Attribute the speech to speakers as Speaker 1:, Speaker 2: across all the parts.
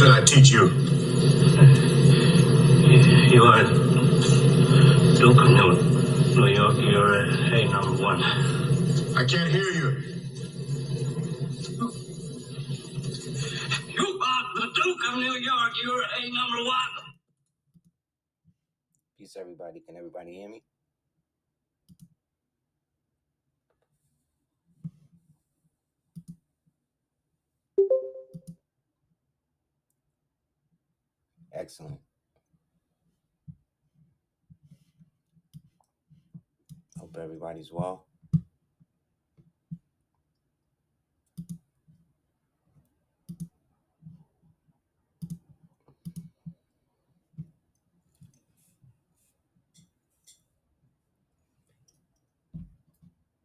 Speaker 1: did I teach you?
Speaker 2: You are Duke of New York. You're a number one.
Speaker 1: I can't hear you.
Speaker 2: You are the Duke of New York. You're a number one.
Speaker 3: Peace, everybody. Can everybody hear me? Excellent. Hope everybody's well.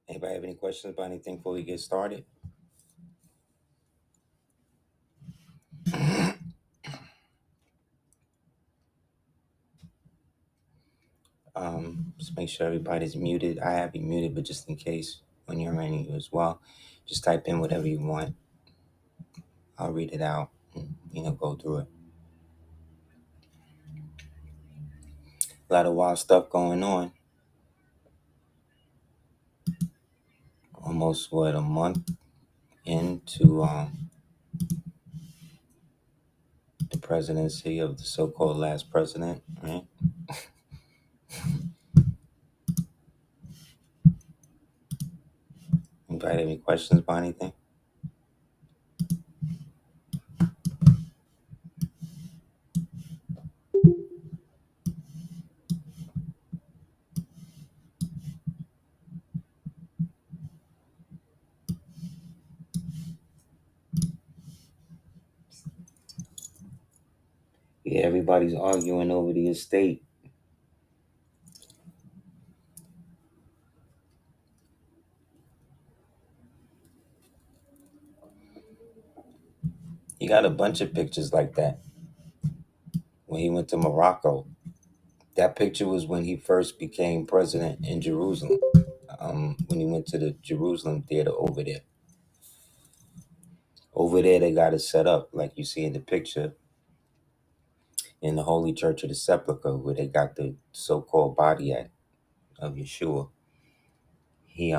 Speaker 3: Anybody have any questions about anything before we get started? Just make sure everybody's muted. I have you muted, but just in case, when you're ready as well, just type in whatever you want. I'll read it out and, go through it. A lot of wild stuff going on. Almost, a month into the presidency of the so-called last president, right? Anybody have any questions about anything? Yeah, everybody's arguing over the estate. He got a bunch of pictures like that when he went to Morocco. That picture was when he first became president in Jerusalem, when he went to the Jerusalem theater over there. Over there, they got it set up like you see in the picture in the Holy Church of the Sepulchre, where they got the so-called body of Yeshua. He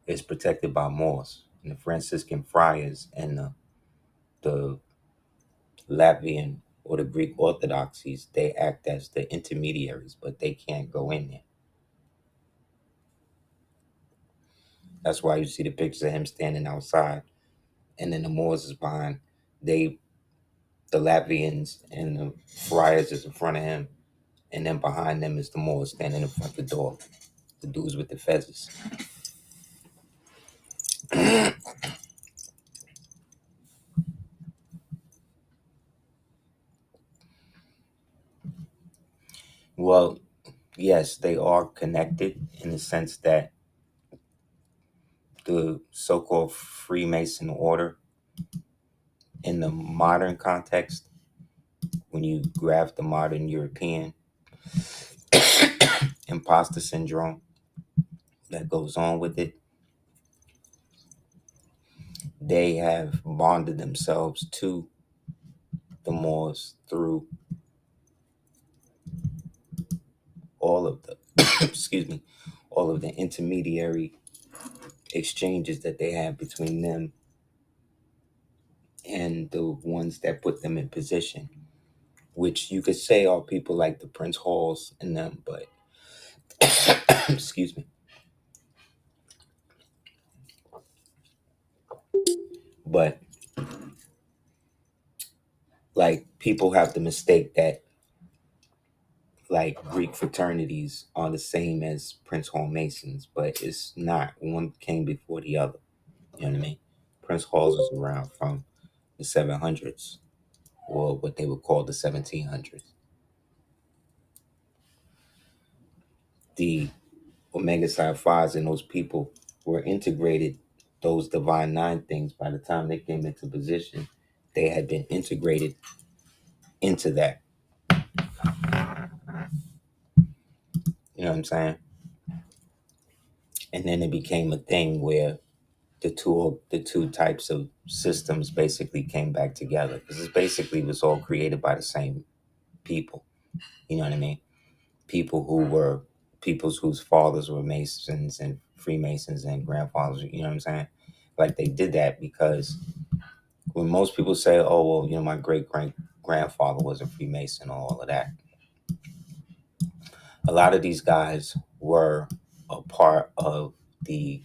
Speaker 3: is protected by Moors and the Franciscan friars and the Latvian or the Greek Orthodoxies. They act as the intermediaries, but they can't go in there. That's why you see the pictures of him standing outside, and then the Moors is behind. The Latvians and the friars is in front of him, and then behind them is the Moors standing in front of the door. The dudes with the fezzes. Well, yes, they are connected in the sense that the so-called Freemason order, in the modern context, when you graph the modern European imposter syndrome that goes on with it, they have bonded themselves to the Moors through all of the all of the intermediary exchanges that they have between them and the ones that put them in position, which you could say are people like the Prince Halls and them, but excuse me. But like people have the mistake that like Greek fraternities are the same as Prince Hall Masons, but it's not. One came before the other. You know what I mean? Prince Halls was around from the 700s, or what they would call the 1700s. The Omega Psi Phis and those people were integrated, those Divine Nine things, by the time they came into position, they had been integrated into that. You know what I'm saying? And then it became a thing where the two types of systems basically came back together, because it basically was all created by the same people. You know what I mean? People who were peoples whose fathers were Masons and Freemasons and grandfathers. You know what I'm saying? Like, they did that because when most people say, "Oh, well, my great grandfather was a Freemason," or all of that, a lot of these guys were a part of the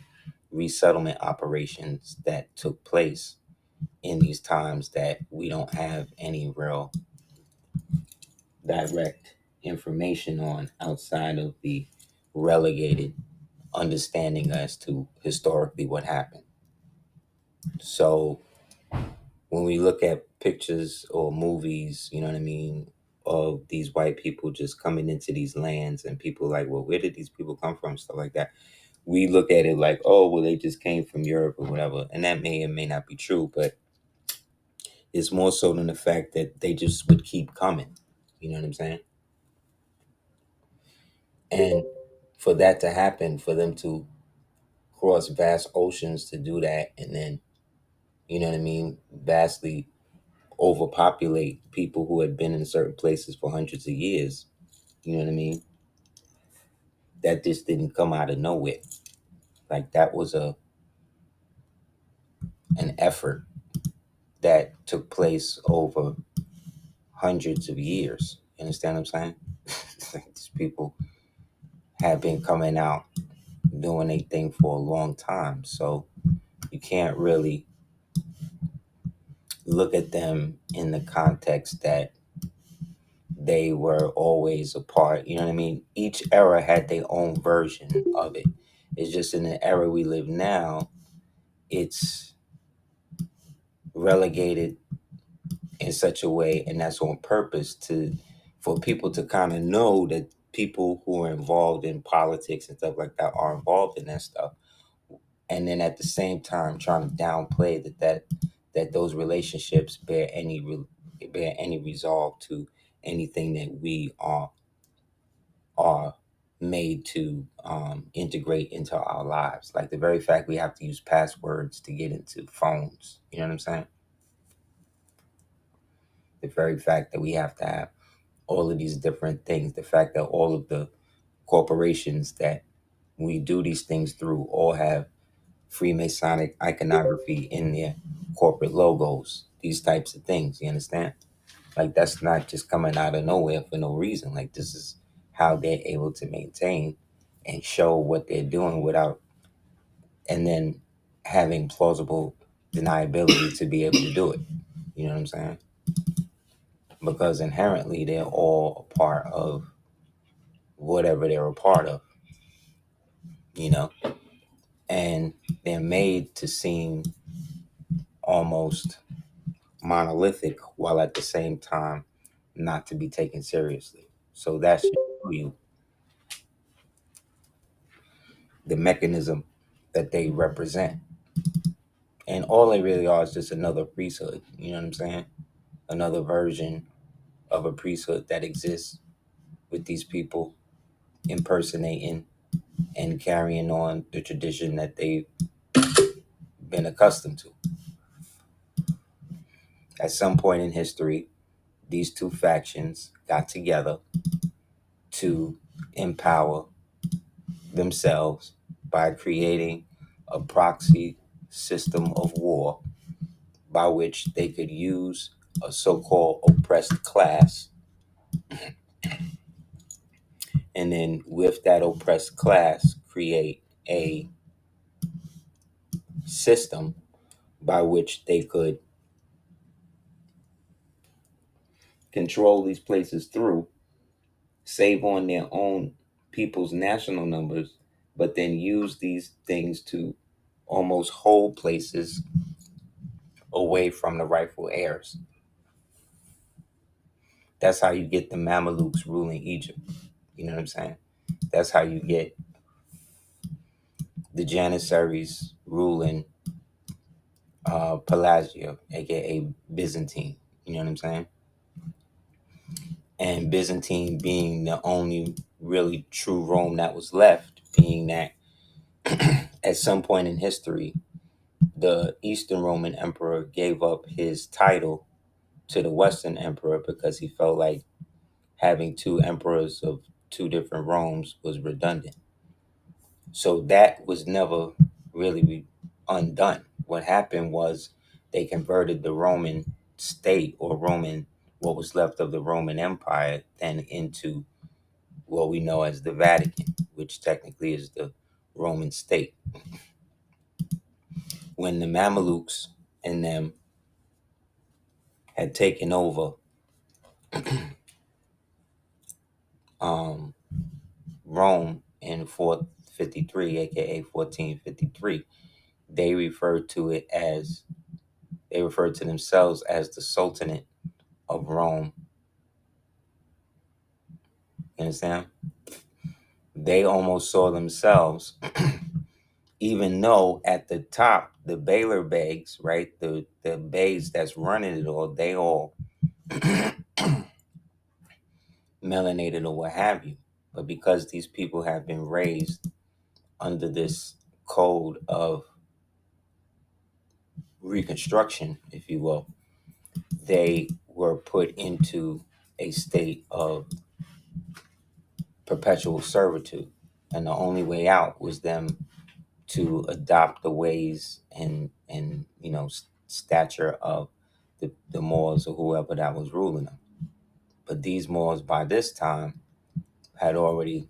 Speaker 3: resettlement operations that took place in these times that we don't have any real direct information on, outside of the relegated understanding as to historically what happened. So when we look at pictures or movies, you know what I mean, of these white people just coming into these lands, and people like, well, where did these people come from? Stuff like that. We look at it like, oh, well, they just came from Europe or whatever. And that may or may not be true, but it's more so than the fact that they just would keep coming. You know what I'm saying? And for that to happen, for them to cross vast oceans to do that, and then, you know what I mean, vastly overpopulate people who had been in certain places for hundreds of years, you know what I mean? That just didn't come out of nowhere. Like, that was an effort that took place over hundreds of years. You understand what I'm saying? Like, these people have been coming out doing a thing for a long time. So you can't really look at them in the context that they were always a part. You know what I mean? Each era had their own version of it. It's just in the era we live now, it's relegated in such a way, and that's on purpose, for people to kind of know that people who are involved in politics and stuff like that are involved in that stuff, and then at the same time trying to downplay that those relationships bear any resolve to anything that we are made to integrate into our lives. Like, the very fact we have to use passwords to get into phones. You know what I'm saying? The very fact that we have to have all of these different things. The fact that all of the corporations that we do these things through all have Freemasonic iconography in their corporate logos. These types of things. You understand? Like, that's not just coming out of nowhere for no reason. Like, this is how they're able to maintain and show what they're doing without, and then having plausible deniability to be able to do it. You know what I'm saying? Because inherently they're all a part of whatever they're a part of, you know? And they're made to seem almost monolithic, while at the same time not to be taken seriously. So that should show you the mechanism that they represent. And all they really are is just another priesthood. You know what I'm saying? Another version of a priesthood that exists, with these people impersonating and carrying on the tradition that they've been accustomed to. At some point in history, these two factions got together to empower themselves by creating a proxy system of war by which they could use a so-called oppressed class, and then with that oppressed class create a system by which they could control these places through, save on their own people's national numbers, but then use these things to almost hold places away from the rightful heirs. That's how you get the Mamelukes ruling Egypt. You know what I'm saying? That's how you get the Janissaries ruling Pelasgia, aka Byzantine. You know what I'm saying? And Byzantine being the only really true Rome that was left, being that at some point in history, the Eastern Roman emperor gave up his title to the Western emperor because he felt like having two emperors of two different Romes was redundant. So that was never really undone. What happened was they converted the Roman state, or Roman, what was left of the Roman Empire, then into what we know as the Vatican, which technically is the Roman state. When the Mamelukes and them had taken over um, Rome in 453, aka 1453, they referred to themselves as the Sultanate of Rome. You understand? They almost saw themselves, even though at the top, the Baylor Begs, right, the Begs that's running it all, they all melanated or what have you. But because these people have been raised under this code of reconstruction, if you will, they were put into a state of perpetual servitude. And the only way out was them to adopt the ways and stature of the Moors or whoever that was ruling them. But these Moors by this time had already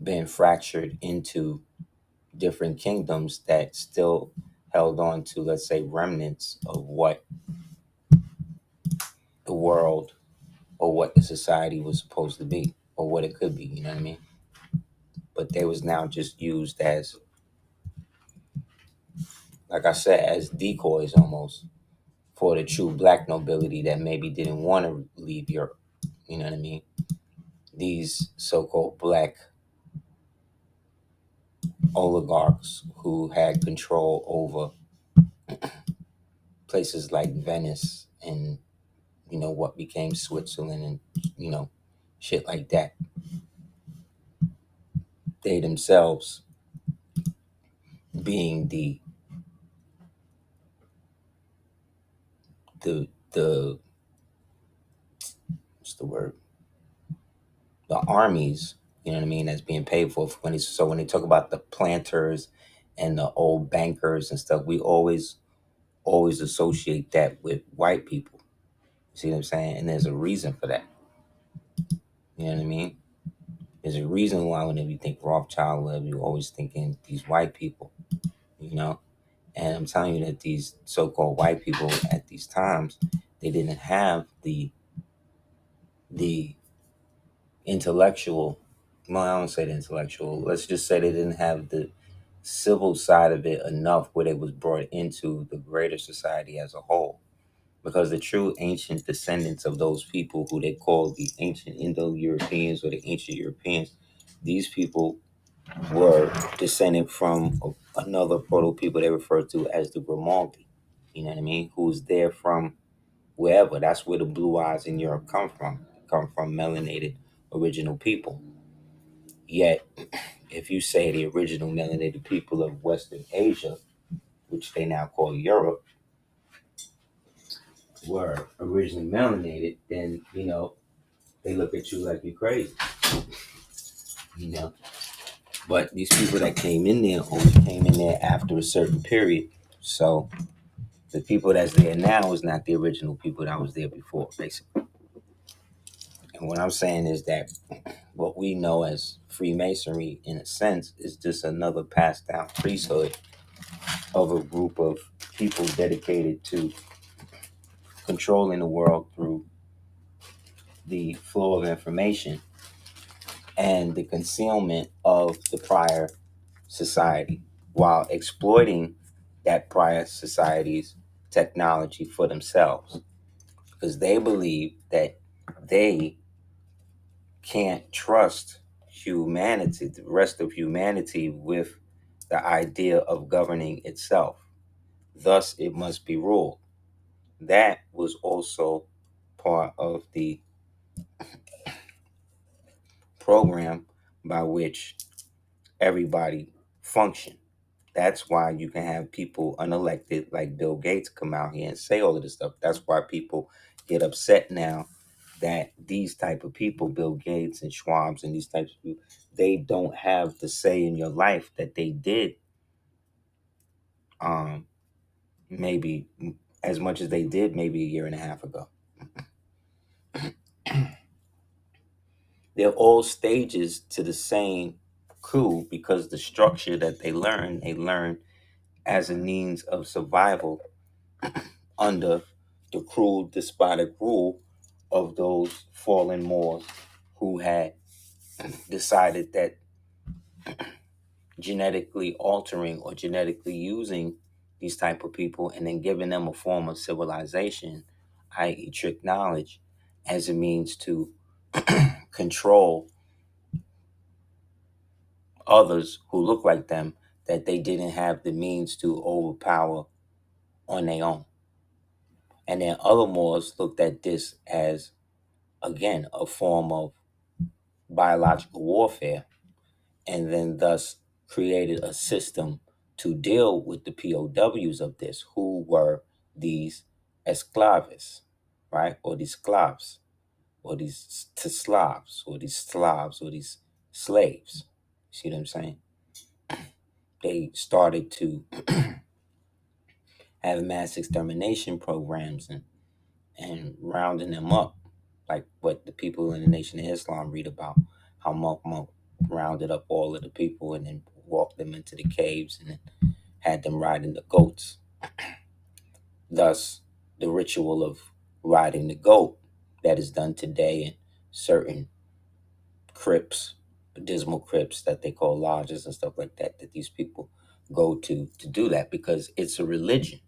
Speaker 3: been fractured into different kingdoms that still held on to, let's say, remnants of what the world or what the society was supposed to be or what it could be, you know what I mean? But they was now just used as, like I said, as decoys almost for the true black nobility that maybe didn't want to leave Europe, you know what I mean? These so-called black oligarchs who had control over places like Venice and what became Switzerland and shit like that. They themselves being the what's the word, the armies, you know what I mean, that's being paid for when they talk about the planters and the old bankers and stuff, we always associate that with white people. See what I'm saying? And there's a reason for that. You know what I mean? There's a reason why whenever you think Rothschild, you always thinking these white people, you know? And I'm telling you that these so-called white people at these times, they didn't have the intellectual, well, I don't say the intellectual, let's just say they didn't have the civil side of it enough where they was brought into the greater society as a whole. Because the true ancient descendants of those people who they call the ancient Indo-Europeans or the ancient Europeans, these people were descended from another proto people they refer to as the Grimaldi. You know what I mean? Who's there from wherever. That's where the blue eyes in Europe come from. Come from melanated original people. Yet, if you say the original melanated people of Western Asia, which they now call Europe, were originally melanated, then they look at you like you're crazy. You know. But these people that came in there only came in there after a certain period. So the people that's there now is not the original people that was there before, basically. And what I'm saying is that what we know as Freemasonry, in a sense, is just another passed down priesthood of a group of people dedicated to controlling the world through the flow of information and the concealment of the prior society while exploiting that prior society's technology for themselves. Because they believe that they can't trust humanity, the rest of humanity, with the idea of governing itself. Thus, it must be ruled. That was also part of the program by which everybody functioned. That's why you can have people unelected like Bill Gates come out here and say all of this stuff. That's why people get upset now that these type of people, Bill Gates and Schwab's and these types of people, they don't have the say in your life that they did, maybe as much as they did maybe a year and a half ago. They're all stages to the same coup because the structure that they learn as a means of survival under the cruel, despotic rule of those fallen Moors who had decided that genetically altering or genetically using these type of people and then giving them a form of civilization, i.e. trick knowledge, as a means to control others who look like them that they didn't have the means to overpower on their own. And then other Moors looked at this as, again, a form of biological warfare, and then thus created a system to deal with the POWs of this, who were these esclaves, right? Or these sclavs, or these Slavs, or these Slavs, or these slaves. See what I'm saying? They started to have mass extermination programs and rounding them up, like what the people in the Nation of Islam read about, how Monk rounded up all of the people and then walked them into the caves and then had them riding the goats. Thus, the ritual of riding the goat that is done today in certain crypts, dismal crypts that they call lodges and stuff like that, that these people go to do that because it's a religion.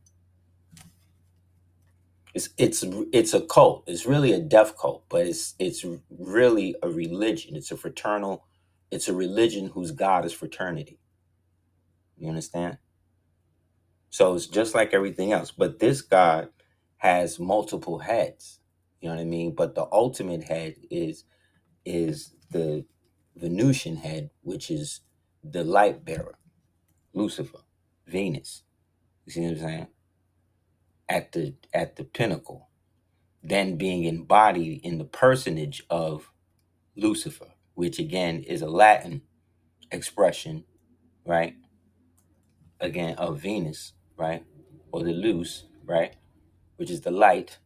Speaker 3: It's a cult. It's really a death cult, but it's really a religion. It's a fraternal. It's a religion whose god is fraternity. You understand? So it's just like everything else, but this god has multiple heads. You know what I mean? But the ultimate head is the Venusian head, which is the light bearer, Lucifer, Venus. You see what I'm saying? At the pinnacle, then being embodied in the personage of Lucifer, which again is a Latin expression, right? Again, of Venus, right? Or the Luz, right? Which is the light,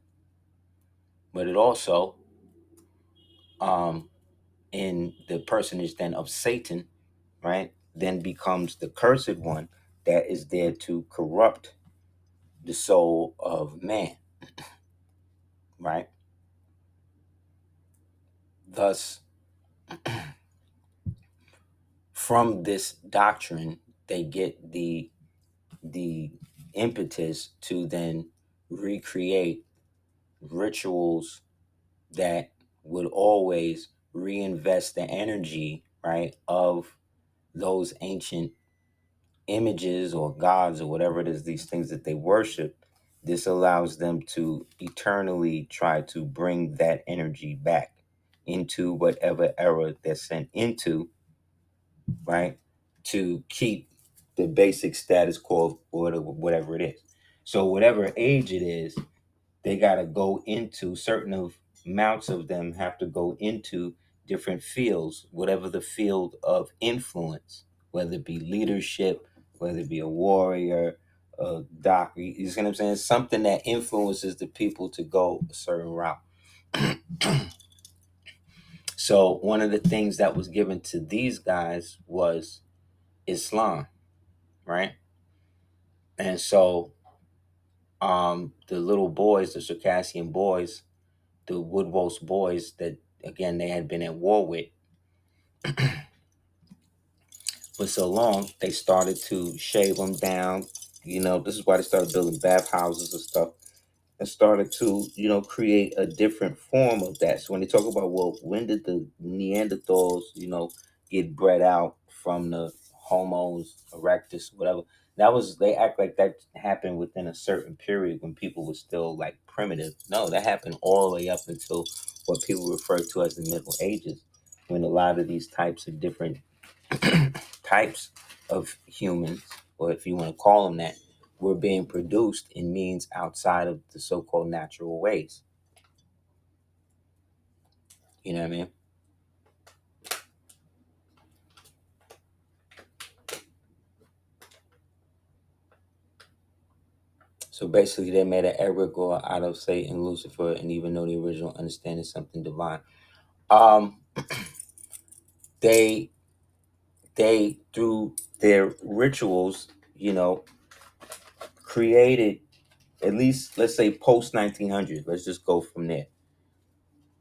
Speaker 3: but it also, um, in the personage then of Satan, right? Then becomes the cursed one that is there to corrupt the soul of man, right? Thus, from this doctrine, they get the impetus to then recreate rituals that would always reinvest the energy, right, of those ancient images or gods or whatever it is, these things that they worship. This allows them to eternally try to bring that energy back into whatever era they're sent into, right? To keep the basic status quo or whatever it is. So whatever age it is, they got to go into certain of amounts of them have to go into different fields, whatever the field of influence, whether it be leadership, whether it be a warrior, a doc, you see what I'm saying? Something that influences the people to go a certain route. So one of the things that was given to these guys was Islam, right? And so the little boys, the Circassian boys, the Woodwose boys that again they had been at war with for so long, they started to shave them down. You know, this is why they started building bathhouses and stuff, and started to, you know, create a different form of that. So when they talk about, well, when did the Neanderthals, you know, get bred out from the Homos erectus, whatever, that was, they act like that happened within a certain period when people were still like primitive. No, that happened all the way up until what people refer to as the Middle Ages, when a lot of these types of different types of humans or if you want to call them that, were being produced in means outside of the so-called natural ways. You know what I mean? So basically, they made an egregore out of Satan, Lucifer, and even though the original understanding something divine, um, they through their rituals, created, at least let's say post 1900. Let's just go from there.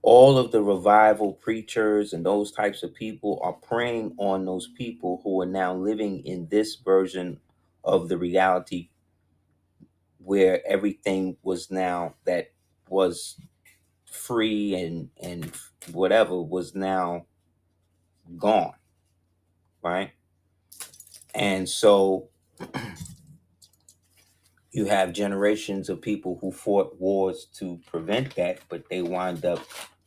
Speaker 3: All of the revival preachers and those types of people are preying on those people who are now living in this version of the reality where everything was now that was free and whatever was now gone, right? And so you have generations of people who fought wars to prevent that, but they wind up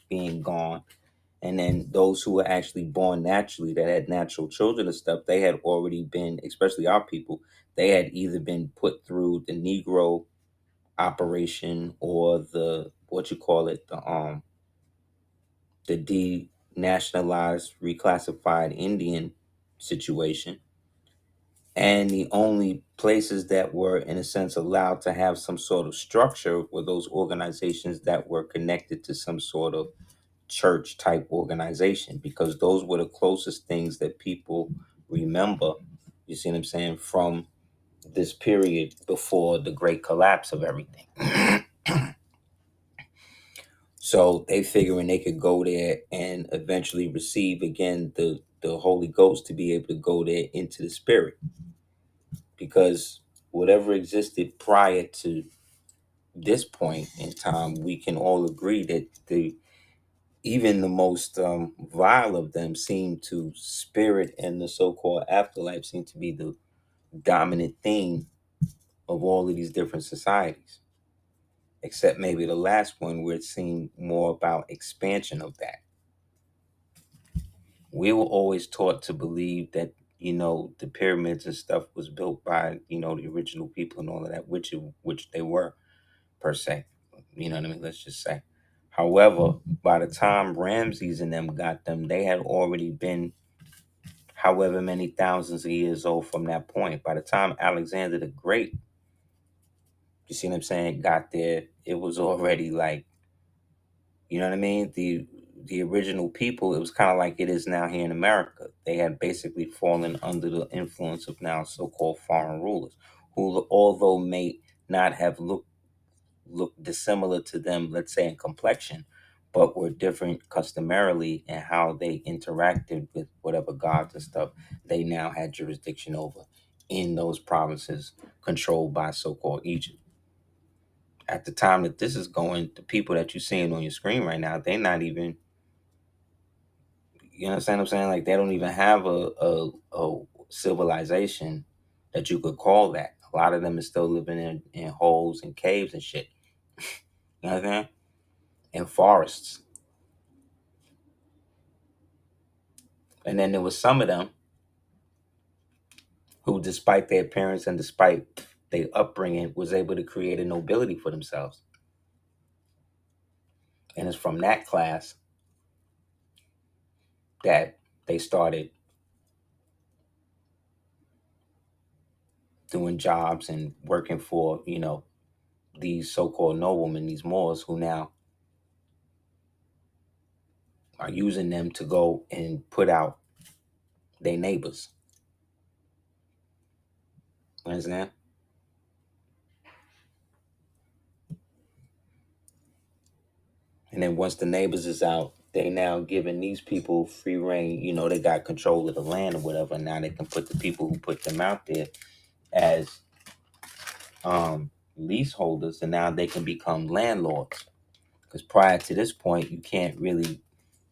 Speaker 3: being gone. And then those who were actually born naturally, that had natural children and stuff, they had already been, especially our people, they had either been put through the Negro operation or the, what you call it, the denationalized, reclassified Indian situation. And the only places that were, in a sense, allowed to have some sort of structure were those organizations that were connected to some sort of church type organization, because those were the closest things that people remember, you see what I'm saying, from this period before the great collapse of everything. So they figuring they could go there and eventually receive again the Holy Ghost, to be able to go there into the spirit, because whatever existed prior to this point in time, we can all agree that the even the most vile of them seem to spirit, and the so-called afterlife seem to be the dominant theme of all of these different societies, except maybe the last one where it seemed more about expansion of that. We were always taught to believe that, the pyramids and stuff was built by, the original people and all of that, which they were, per se. You know what I mean? Let's just say. However, by the time Ramses and them got them, they had already been however many thousands of years old from that point. By the time Alexander the Great, you see what I'm saying, got there, it was already like, you know what I mean? The original people, it was kind of like it is now here in America. They had basically fallen under the influence of now so-called foreign rulers, who, although may not have looked dissimilar to them, let's say in complexion, but were different customarily in how they interacted with whatever gods and stuff they now had jurisdiction over in those provinces controlled by so-called Egypt. At the time that this is going, the people that you're seeing on your screen right now, they're not even, you understand what I'm saying? Like, they don't even have a civilization that you could call that. A lot of them is still living in holes and caves and shit. You know what I'm saying? In forests. And then there was some of them who, despite their parents and despite their upbringing, was able to create a nobility for themselves. And it's from that class that they started doing jobs and working for, these so-called noblemen, these Moors, who now are using them to go and put out their neighbors. Understand? And then once the neighbors is out, they now giving these people free reign. They got control of the land or whatever. Now they can put the people who put them out there as leaseholders, and now they can become landlords. Because prior to this point, you can't really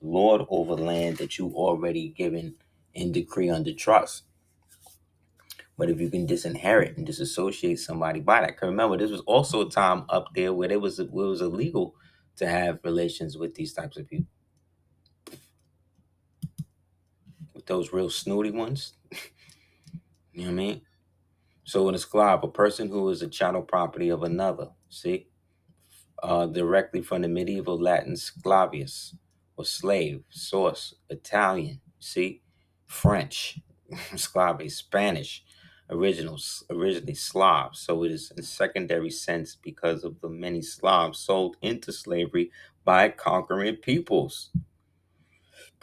Speaker 3: lord over land that you already given in decree under trust. But if you can disinherit and disassociate somebody by that, because remember, this was also a time up there where it was illegal to have relations with these types of people, with those real snooty ones. You know what I mean? So an esclave, a person who is a chattel property of another. See, directly from the medieval Latin sclavius, or slave, source, Italian. See, French, sclave, Spanish, originally Slav. So it is in secondary sense because of the many Slavs sold into slavery by conquering peoples.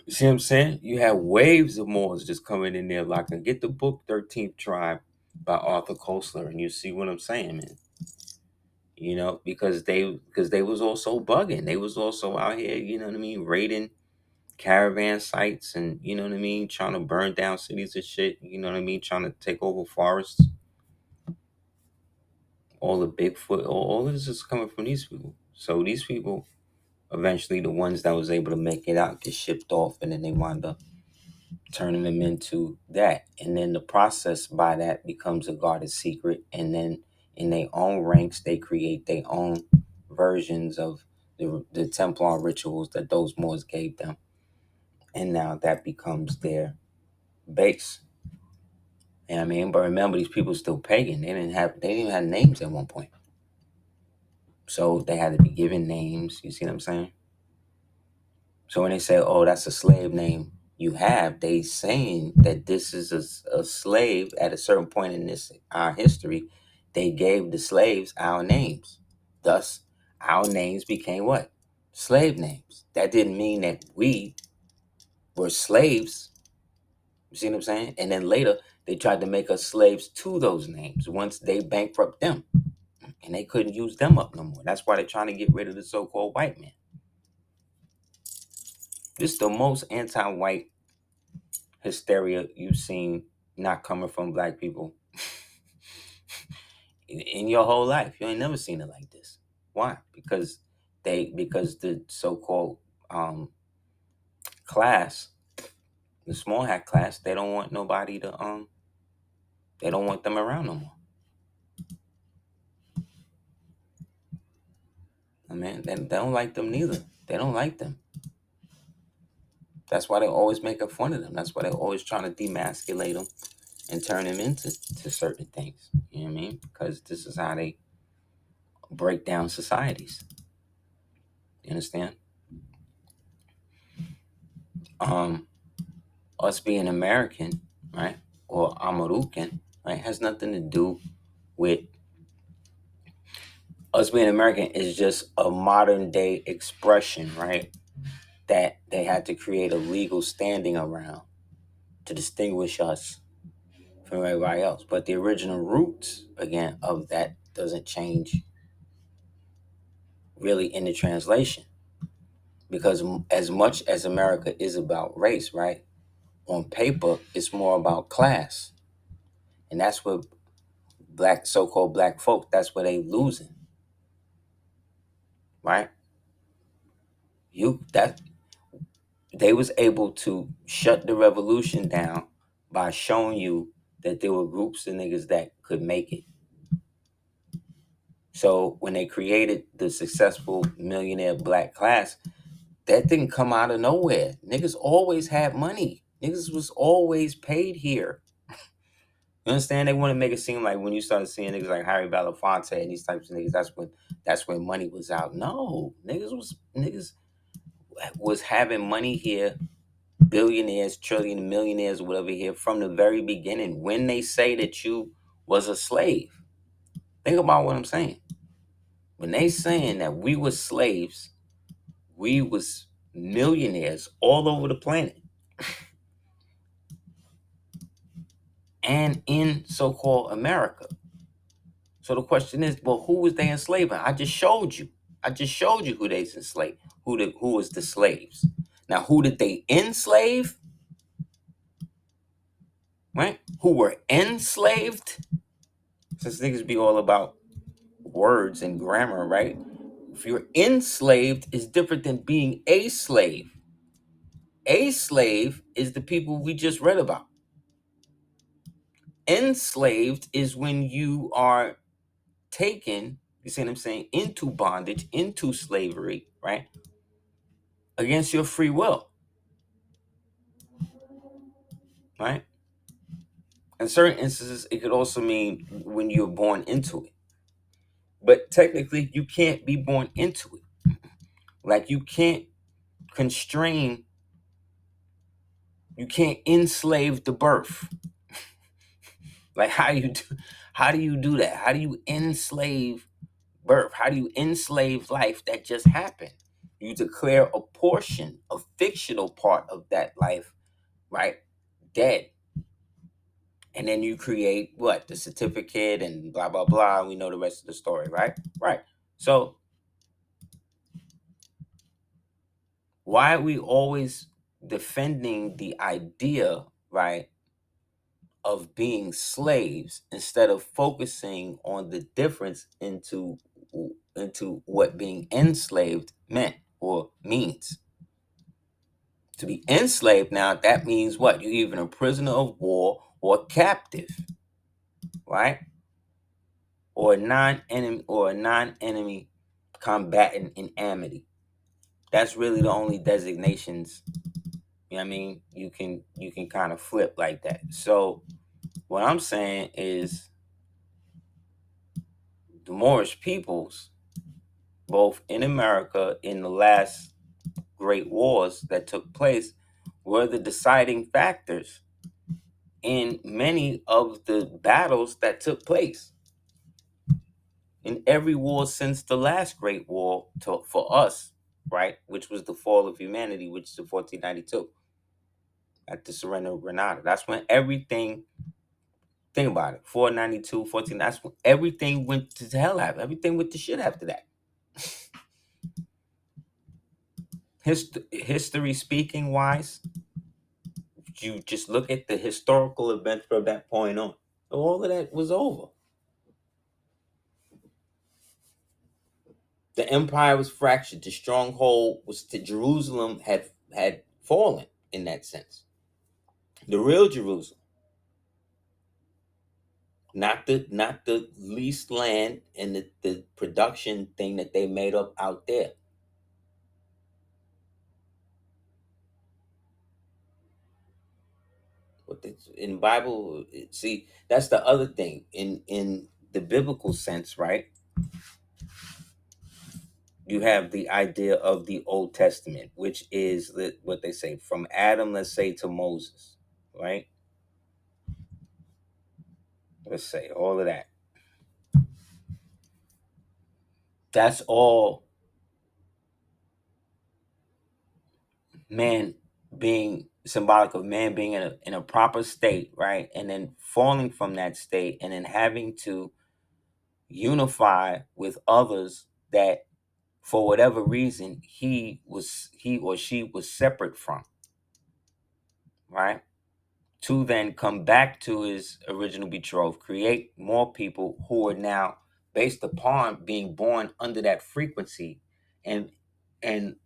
Speaker 3: You see what I'm saying? You have waves of Moors just coming in there like, get the book 13th Tribe by Arthur Koestler, and you see what I'm saying, man. You know, because they was also bugging. They was also out here, you know what I mean, raiding caravan sites, and you know what I mean, trying to burn down cities and shit. You know what I mean, trying to take over forests. All the Bigfoot, all of this is coming from these people. So these people, eventually, the ones that was able to make it out, get shipped off, and then they wind up turning them into that. And then the process by that becomes a guarded secret. And then in their own ranks, they create their own versions of the Templar rituals that those Moors gave them. And now that becomes their base. You know what I mean? But remember, these people still pagan. They didn't have names at one point. So they had to be given names. You see what I'm saying? So when they say, oh, that's a slave name you have, they saying that this is a slave at a certain point in this our history. They gave the slaves our names. Thus, our names became what? Slave names. That didn't mean that we were slaves. You see what I'm saying? And then later, they tried to make us slaves to those names once they bankrupt them. And they couldn't use them up no more. That's why they're trying to get rid of the so-called white man. This is the most anti-white hysteria you've seen not coming from black people in your whole life. You ain't never seen it like this. Why? Because the so-called class, the small hat class, they don't want nobody to they don't want them around no more. I mean, they don't like them neither. They don't like them. That's why they're always making fun of them. That's why they're always trying to demasculate them and turn them into certain things. You know what I mean? Because this is how they break down societies. You understand? Us being American, right, or Amarucan, right, has nothing to do with us being American. Is just a modern day expression, right, that they had to create a legal standing around to distinguish us from everybody else. But the original roots, again, of that doesn't change really in the translation, because as much as America is about race, right, on paper it's more about class, and that's what black, so-called black folk, that's where they losing, right? That they was able to shut the revolution down by showing you that there were groups of niggas that could make it. So when they created the successful millionaire black class, that didn't come out of nowhere. Niggas always had money. Niggas was always paid here. You understand? They want to make it seem like when you started seeing niggas like Harry Belafonte and these types of niggas, that's when money was out. No, niggas was having money here, billionaires, trillion, millionaires, whatever here from the very beginning. When they say that you was a slave, think about what I'm saying. When they saying that we was slaves, we was millionaires all over the planet. And in so-called America. So the question is, well, who was they enslaving? I just showed you. Who they enslaved, who was the slaves. Now, who did they enslave? Right? Who were enslaved? Since niggas be all about words and grammar, right? If you're enslaved, is different than being a slave. A slave is the people we just read about. Enslaved is when you are taken, you see what I'm saying, into bondage, into slavery, right? Against your free will, right? In certain instances, it could also mean when you're born into it. But technically, you can't be born into it. Like you can't constrain, you can't enslave the birth. Like how do you do that? How do you enslave birth? How do you enslave life that just happened? You declare a portion, a fictional part of that life, right, dead. And then you create what? The certificate and blah blah blah. We know the rest of the story, right? Right. So why are we always defending the idea, right, of being slaves instead of focusing on the difference into what being enslaved meant or means? To be enslaved now, that means what? You're even a prisoner of war or captive, right? Or a non-enemy combatant in amity. That's really the only designations, you know what I mean, you can kind of flip like that. So what I'm saying is the Moorish peoples, both in America in the last great wars that took place, were the deciding factors in many of the battles that took place in every war since the last great war for us, right, which was the fall of humanity, which is in 1492 at the surrender of Granada. That's when everything, think about it, 492, 14, that's when everything went to hell after, everything went to shit after that. History speaking wise, you just look at the historical events from that point on, all of that was over. The empire was fractured. The stronghold was to Jerusalem had fallen in that sense. The real Jerusalem, not the leased land and the production thing that they made up out there. But in Bible, see, that's the other thing. In the biblical sense, right? You have the idea of the Old Testament, which is what they say from Adam, let's say, to Moses, right? Let's say all of that. That's all man being symbolic of man being in a proper state, right? And then falling from that state and then having to unify with others that for whatever reason he or she was separate from, right? To then come back to his original betrothed, create more people who are now based upon being born under that frequency and and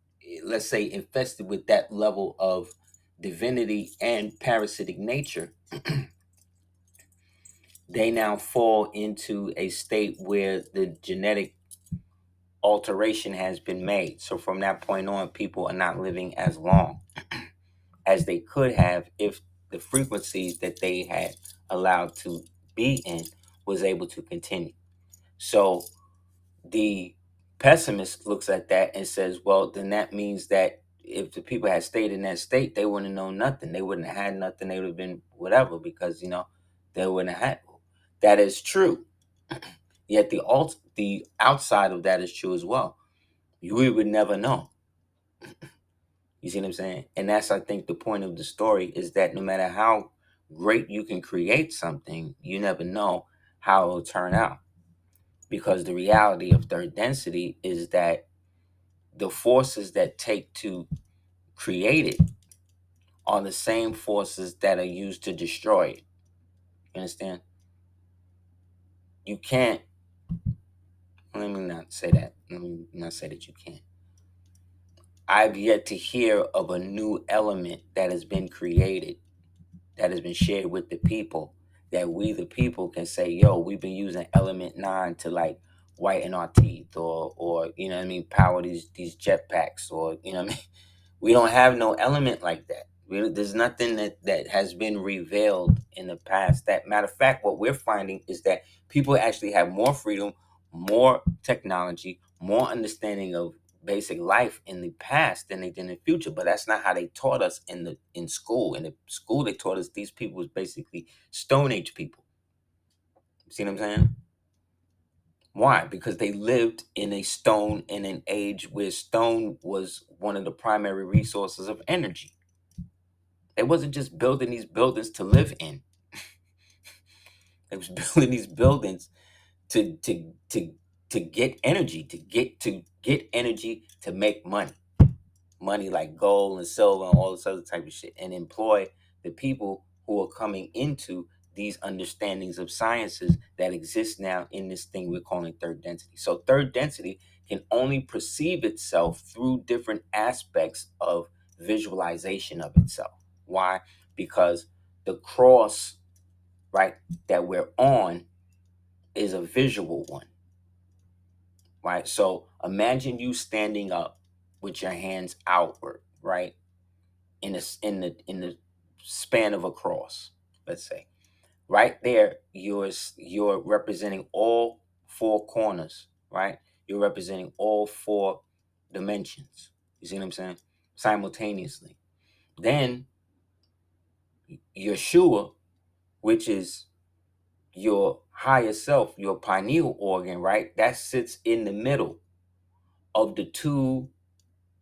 Speaker 3: let's say infested with that level of divinity and parasitic nature. They now fall into a state where the genetic alteration has been made. So from that point on, people are not living as long as they could have if the frequencies that they had allowed to be in was able to continue. So the pessimist looks at that and says, well, then that means that if the people had stayed in that state, they wouldn't have known nothing. They wouldn't have had nothing. They would have been whatever because, they wouldn't have had. That is true. Yet the outside of that is true as well. We would never know. You see what I'm saying? And that's, I think, the point of the story is that no matter how great you can create something, you never know how it'll turn out. Because the reality of third density is that the forces that take to create it are the same forces that are used to destroy it. You understand? You can't, let me not say that. Let me not say that you can't. I've yet to hear of a new element that has been created, that has been shared with the people, that we the people can say, yo, we've been using element 9 to like whiten our teeth or you know what I mean, power these jetpacks, or you know what I mean. We don't have no element like that. Really, there's nothing that has been revealed in the past. That matter of fact, what we're finding is that people actually have more freedom, more technology, more understanding of basic life in the past than they did in the future. But that's not how they taught us in school. In the school, they taught us these people was basically Stone Age people. See what I'm saying? Why? Because they lived in an age where stone was one of the primary resources of energy. They wasn't just building these buildings to live in. They was building these buildings to get energy, to get energy to make money. Money like gold and silver and all this other type of shit, and employ the people who are coming into these understandings of sciences that exist now in this thing we're calling third density. So third density can only perceive itself through different aspects of visualization of itself. Why? Because the cross, right, that we're on is a visual one, right? So imagine you standing up with your hands outward, right? In the span of a cross, let's say. Right there, you're representing all four corners, right? You're representing all four dimensions. You see what I'm saying? Simultaneously. Then Yeshua, which is your higher self, your pineal organ, right? That sits in the middle of the two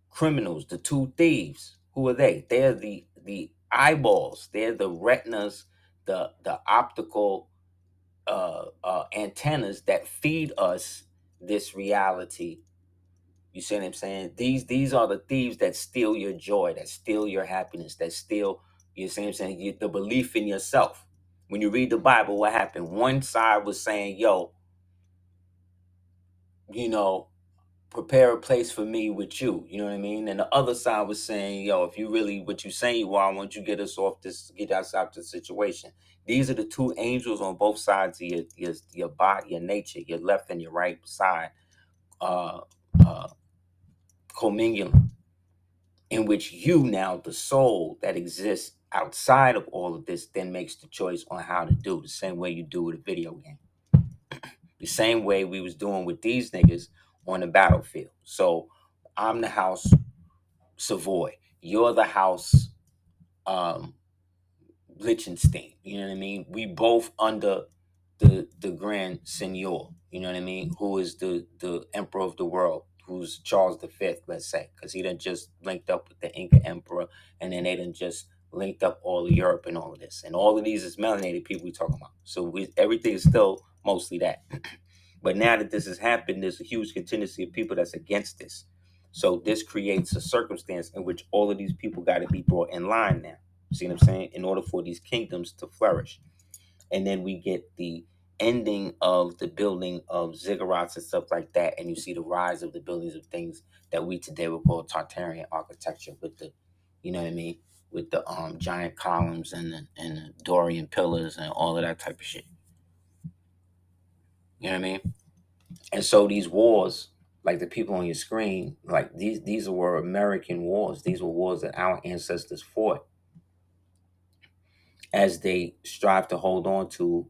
Speaker 3: criminals, the two thieves. Who are they? They're the eyeballs. They're the retinas, the optical antennas that feed us this reality. You see what I'm saying? These are the thieves that steal your joy, that steal your happiness, that steal. You see what I'm saying? The belief in yourself. When you read the Bible, what happened? One side was saying, "Yo, you know, prepare a place for me with you." You know what I mean? And the other side was saying, "Yo, if you really what you saying you are, I want you to get us off this, get us out of the situation." These are the two angels on both sides of your body, your nature, your left and your right side, uh, uh, commingling, in which you now, the soul that exists outside of all of this, then makes the choice on how to do the same way you do with a video game, the same way we was doing with these niggas on the battlefield. So I'm the house Savoy. You're the house um Liechtenstein. You know what I mean? We both under the Grand Senor. You know what I mean? Who is the emperor of the world? Who's Charles V? Let's say, because he done just linked up with the Inca emperor, and then they done just linked up all of Europe and all of this, and all of these is melanated people we talking about. So everything is still mostly that. But now that this has happened, there's a huge contingency of people that's against this. So this creates a circumstance in which all of these people got to be brought in line now. See what I'm saying? In order for these kingdoms to flourish. And then we get the ending of the building of ziggurats and stuff like that. And you see the rise of the buildings of things that we today would call Tartarian architecture with the, you know what I mean? With the giant columns and the Dorian pillars and all of that type of shit. You know what I mean? And so these wars, like the people on your screen, like these were American wars. These were wars that our ancestors fought as they strive to hold on to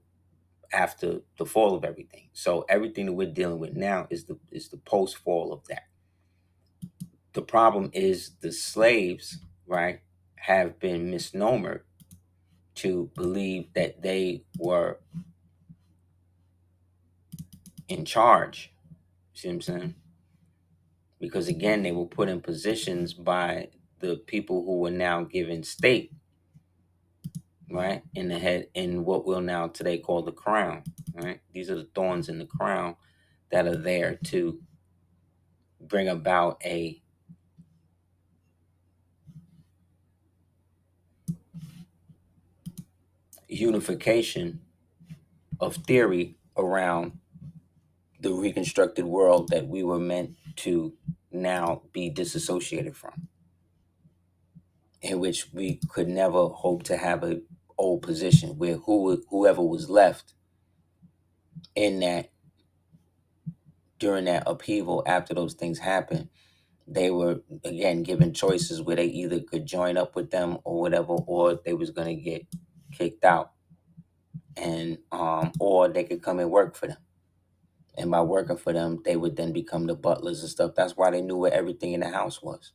Speaker 3: after the fall of everything. So everything that we're dealing with now is the post fall of that. The problem is the slaves, right, have been misnomered to believe that they were in charge. See what I'm saying? Because again, they were put in positions by the people who were now given state, right, in the head, in what we'll now today call the crown, right? These are the thorns in the crown that are there to bring about a unification of theory around the reconstructed world that we were meant to now be disassociated from, in which we could never hope to have a old position where whoever was left in that during that upheaval after those things happened, they were again given choices where they either could join up with them or whatever, or they was gonna get kicked out, and or they could come and work for them. And by working for them, they would then become the butlers and stuff. That's why they knew where everything in the house was.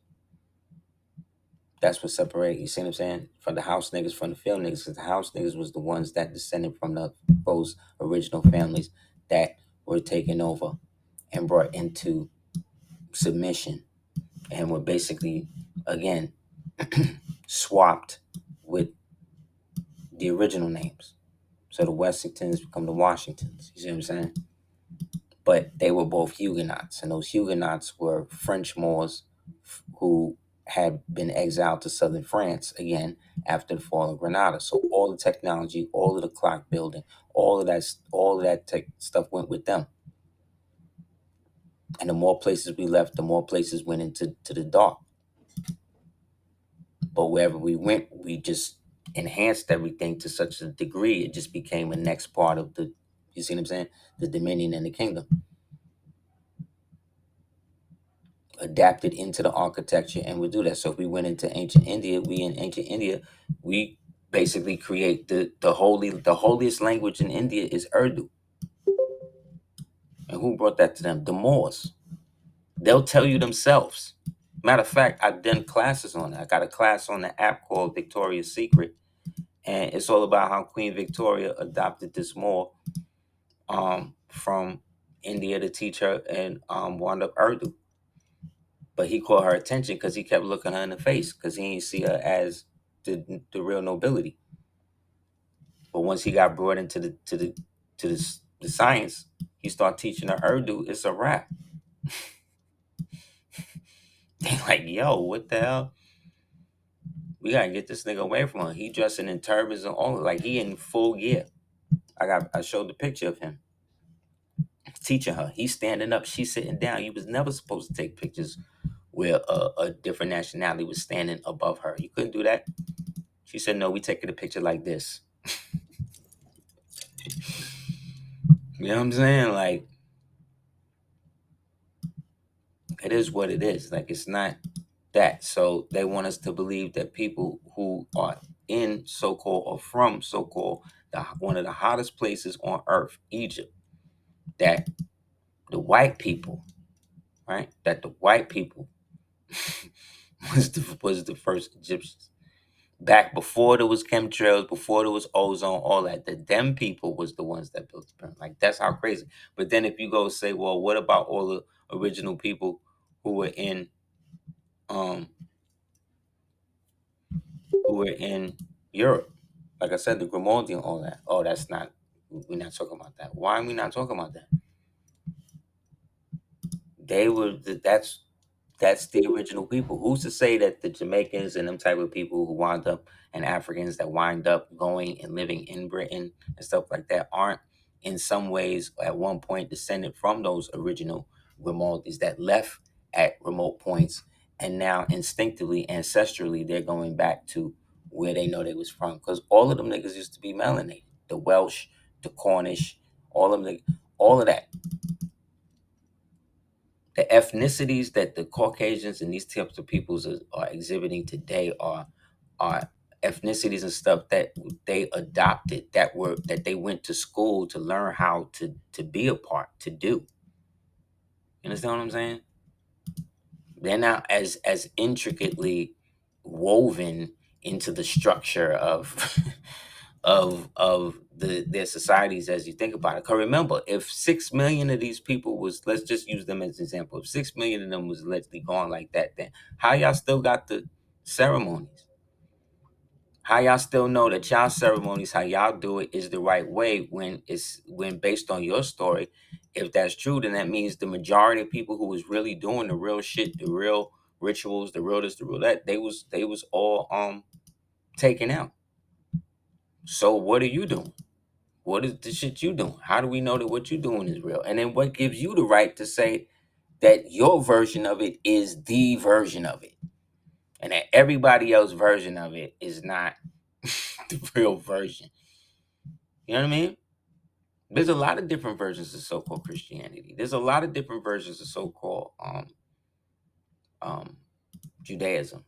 Speaker 3: That's what separated, you see what I'm saying? From the house niggas from the field niggas. Because the house niggas was the ones that descended from those original families that were taken over and brought into submission and were basically, again, swapped with the original names. So the Washingtons become the Washingtons. You see what I'm saying? But they were both Huguenots, and those Huguenots were French Moors who had been exiled to southern France again after the fall of Granada. So all the technology, all of the clock building, all of that tech stuff went with them. And the more places we left, the more places went into the dark. But wherever we went, we just enhanced everything to such a degree, it just became a next part of the, you see what I'm saying? The dominion and the kingdom. Adapted into the architecture, and we do that. So if we went into ancient India, we basically create the holiest language in India is Urdu. And who brought that to them? The Moors. They'll tell you themselves. Matter of fact, I've done classes on it. I got a class on the app called Victoria's Secret, and it's all about how Queen Victoria adopted this Moor from India to teach her and wound up Urdu. But he caught her attention because he kept looking her in the face because he didn't see her as the real nobility. But once he got brought into the science, he started teaching her Urdu. It's a wrap. They like, yo, what the hell? We gotta get this nigga away from her. He dressing in turbans and all, like he in full gear. I showed the picture of him teaching her. He's standing up, she's sitting down. You was never supposed to take pictures where a different nationality was standing above her. You couldn't do that. She said, no, we taking a picture like this. You know what I'm saying? Like, it is what it is. Like, it's not that. So they want us to believe that people who are in so-called or from so-called one of the hottest places on earth, Egypt, that the white people, right? That the white people was the first Egyptians. Back before there was chemtrails, before there was ozone, all that, the them people was the ones that built the pyramid. Like, that's how crazy. But then if you go say, well, what about all the original people who were in um Europe? Like I said, the Grimaldi and all that. Oh, that's not, we're not talking about that. Why are we not talking about that? They were that's the original people. Who's to say that the Jamaicans and them type of people who wind up, and Africans that wind up going and living in Britain and stuff like that, aren't in some ways at one point descended from those original Grimaldis that left at remote points, and now instinctively, ancestrally, they're going back to where they know they was from. Because all of them niggas used to be melanated. The Welsh, the Cornish, all of them, all of that. The ethnicities that the Caucasians and these types of peoples are exhibiting today are ethnicities and stuff that they adopted, that they went to school to learn how to be a part, to do. You understand what I'm saying? They're not as intricately woven into the structure of of their societies as you think about it. Because remember, if 6 million of these people was, let's just use them as an example, if 6 million of them was literally gone like that, then how y'all still got the ceremonies? How y'all still know that y'all ceremonies, how y'all do it, is the right way when based on your story? If that's true, then that means the majority of people who was really doing the real shit, the real rituals, the real this, the real that, they was all taken out. So what are you doing? What is the shit you doing? How do we know that what you're doing is real? And then what gives you the right to say that your version of it is the version of it, and that everybody else's version of it is not the real version? You know what I mean? There's a lot of different versions of so-called Christianity. There's a lot of different versions of so-called Judaism.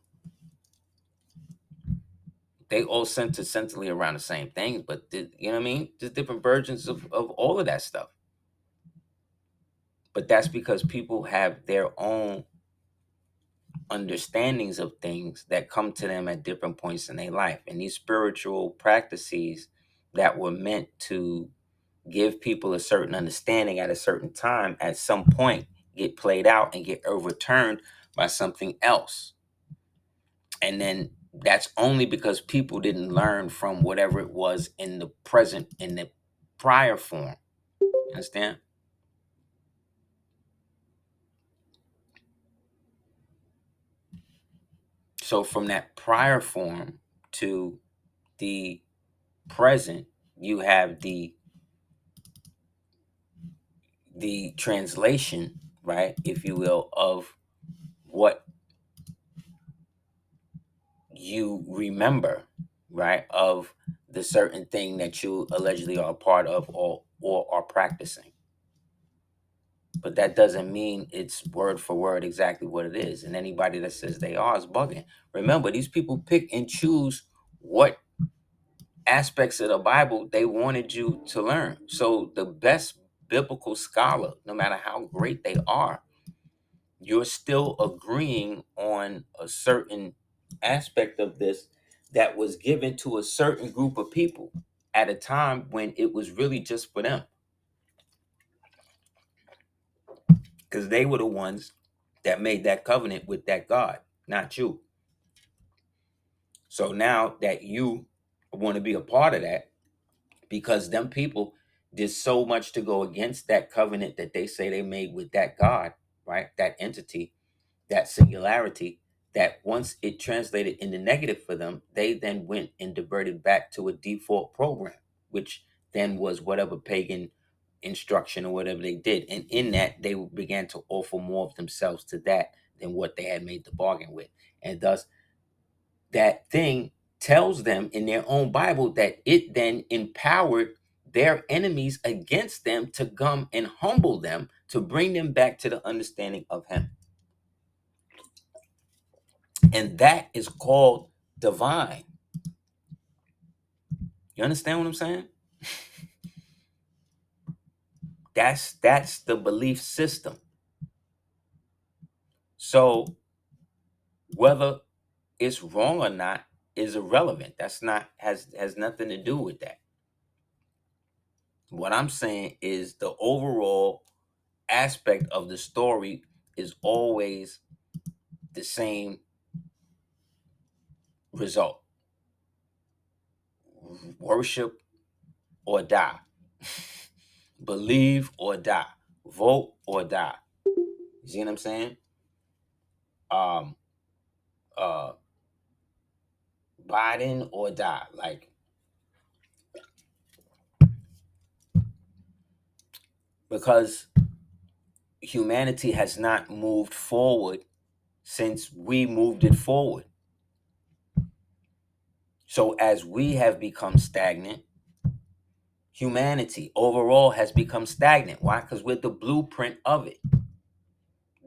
Speaker 3: They all center centrally around the same things, but you know what I mean? There's different versions of all of that stuff. But that's because people have their own understandings of things that come to them at different points in their life. And these spiritual practices that were meant to give people a certain understanding at a certain time, at some point, get played out and get overturned by something else. And then that's only because people didn't learn from whatever it was in the present, in the prior form. You understand? So from that prior form to the present, you have the translation, right, if you will, of what you remember, right, of the certain thing that you allegedly are a part of or are practicing. But that doesn't mean it's word for word exactly what it is. And anybody that says they are is bugging. Remember, these people pick and choose what aspects of the Bible they wanted you to learn. So the best biblical scholar, no matter how great they are, you're still agreeing on a certain aspect of this that was given to a certain group of people at a time when it was really just for them, because they were the ones that made that covenant with that God, not you. So now that you want to be a part of that, because them people did so much to go against that covenant that they say they made with that God, right, that entity, that singularity, that once it translated into negative for them, they then went and diverted back to a default program, which then was whatever pagan instruction or whatever they did. And in that, they began to offer more of themselves to that than what they had made the bargain with. And thus, that thing tells them in their own Bible that it then empowered their enemies against them to come and humble them, to bring them back to the understanding of Him. And that is called divine. You understand what I'm saying? That's the belief system. So whether it's wrong or not is irrelevant. That's not has nothing to do with that. What I'm saying is the overall aspect of the story is always the same result. Worship or die. Believe or die. Vote or die. You see what I'm saying? Um uh Biden or die. Like, because humanity has not moved forward since we moved it forward. So as we have become stagnant, humanity overall has become stagnant. Why? Because we're the blueprint of it.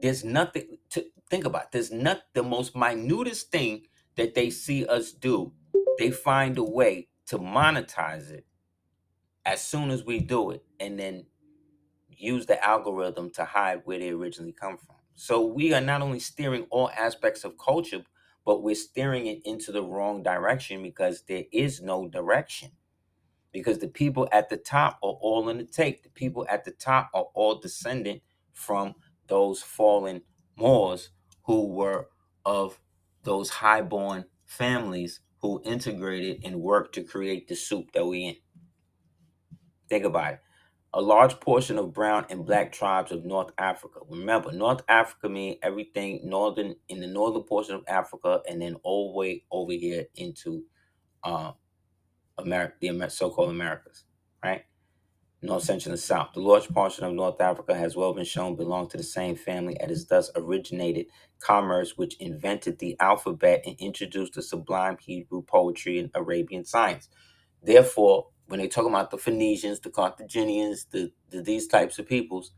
Speaker 3: There's nothing to think about. There's not the most minutest thing that they see us do. They find a way to monetize it as soon as we do it, and then use the algorithm to hide where they originally come from. So we are not only steering all aspects of culture, but we're steering it into the wrong direction because there is no direction. Because the people at the top are all in the take. The people at the top are all descendant from those fallen Moors who were of those highborn families who integrated and worked to create the soup that we in. Think about it. A large portion of brown and black tribes of North Africa. Remember, North Africa means everything northern, in the northern portion of Africa, and then all the way over here into America, the so-called Americas, right? North, Central, and South. The large portion of North Africa has well been shown belong to the same family and has thus originated commerce, which invented the alphabet and introduced the sublime Hebrew poetry and Arabian science. Therefore, when they talk about the Phoenicians, the Carthaginians, these types of peoples,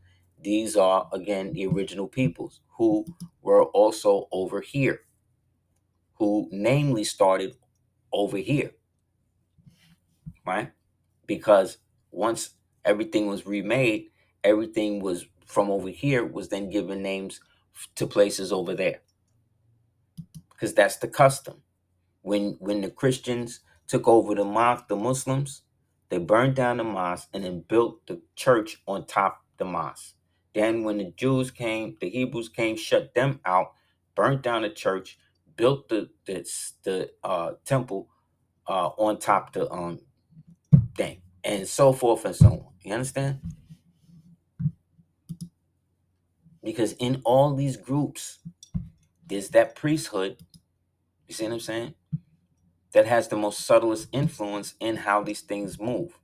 Speaker 3: these are, again, the original peoples who were also over here, who namely started over here, right? Because once everything was remade, everything was from over here was then given names to places over there, because that's the custom. When the Christians took over the mosque, the Muslims, they burned down the mosque and then built the church on top of the mosque. Then when the Jews came, the Hebrews came, shut them out, burnt down the church, built the temple on top of the thing, and so forth and so on. You understand? Because in all these groups, there's that priesthood. You see what I'm saying? That has the most subtlest influence in how these things move.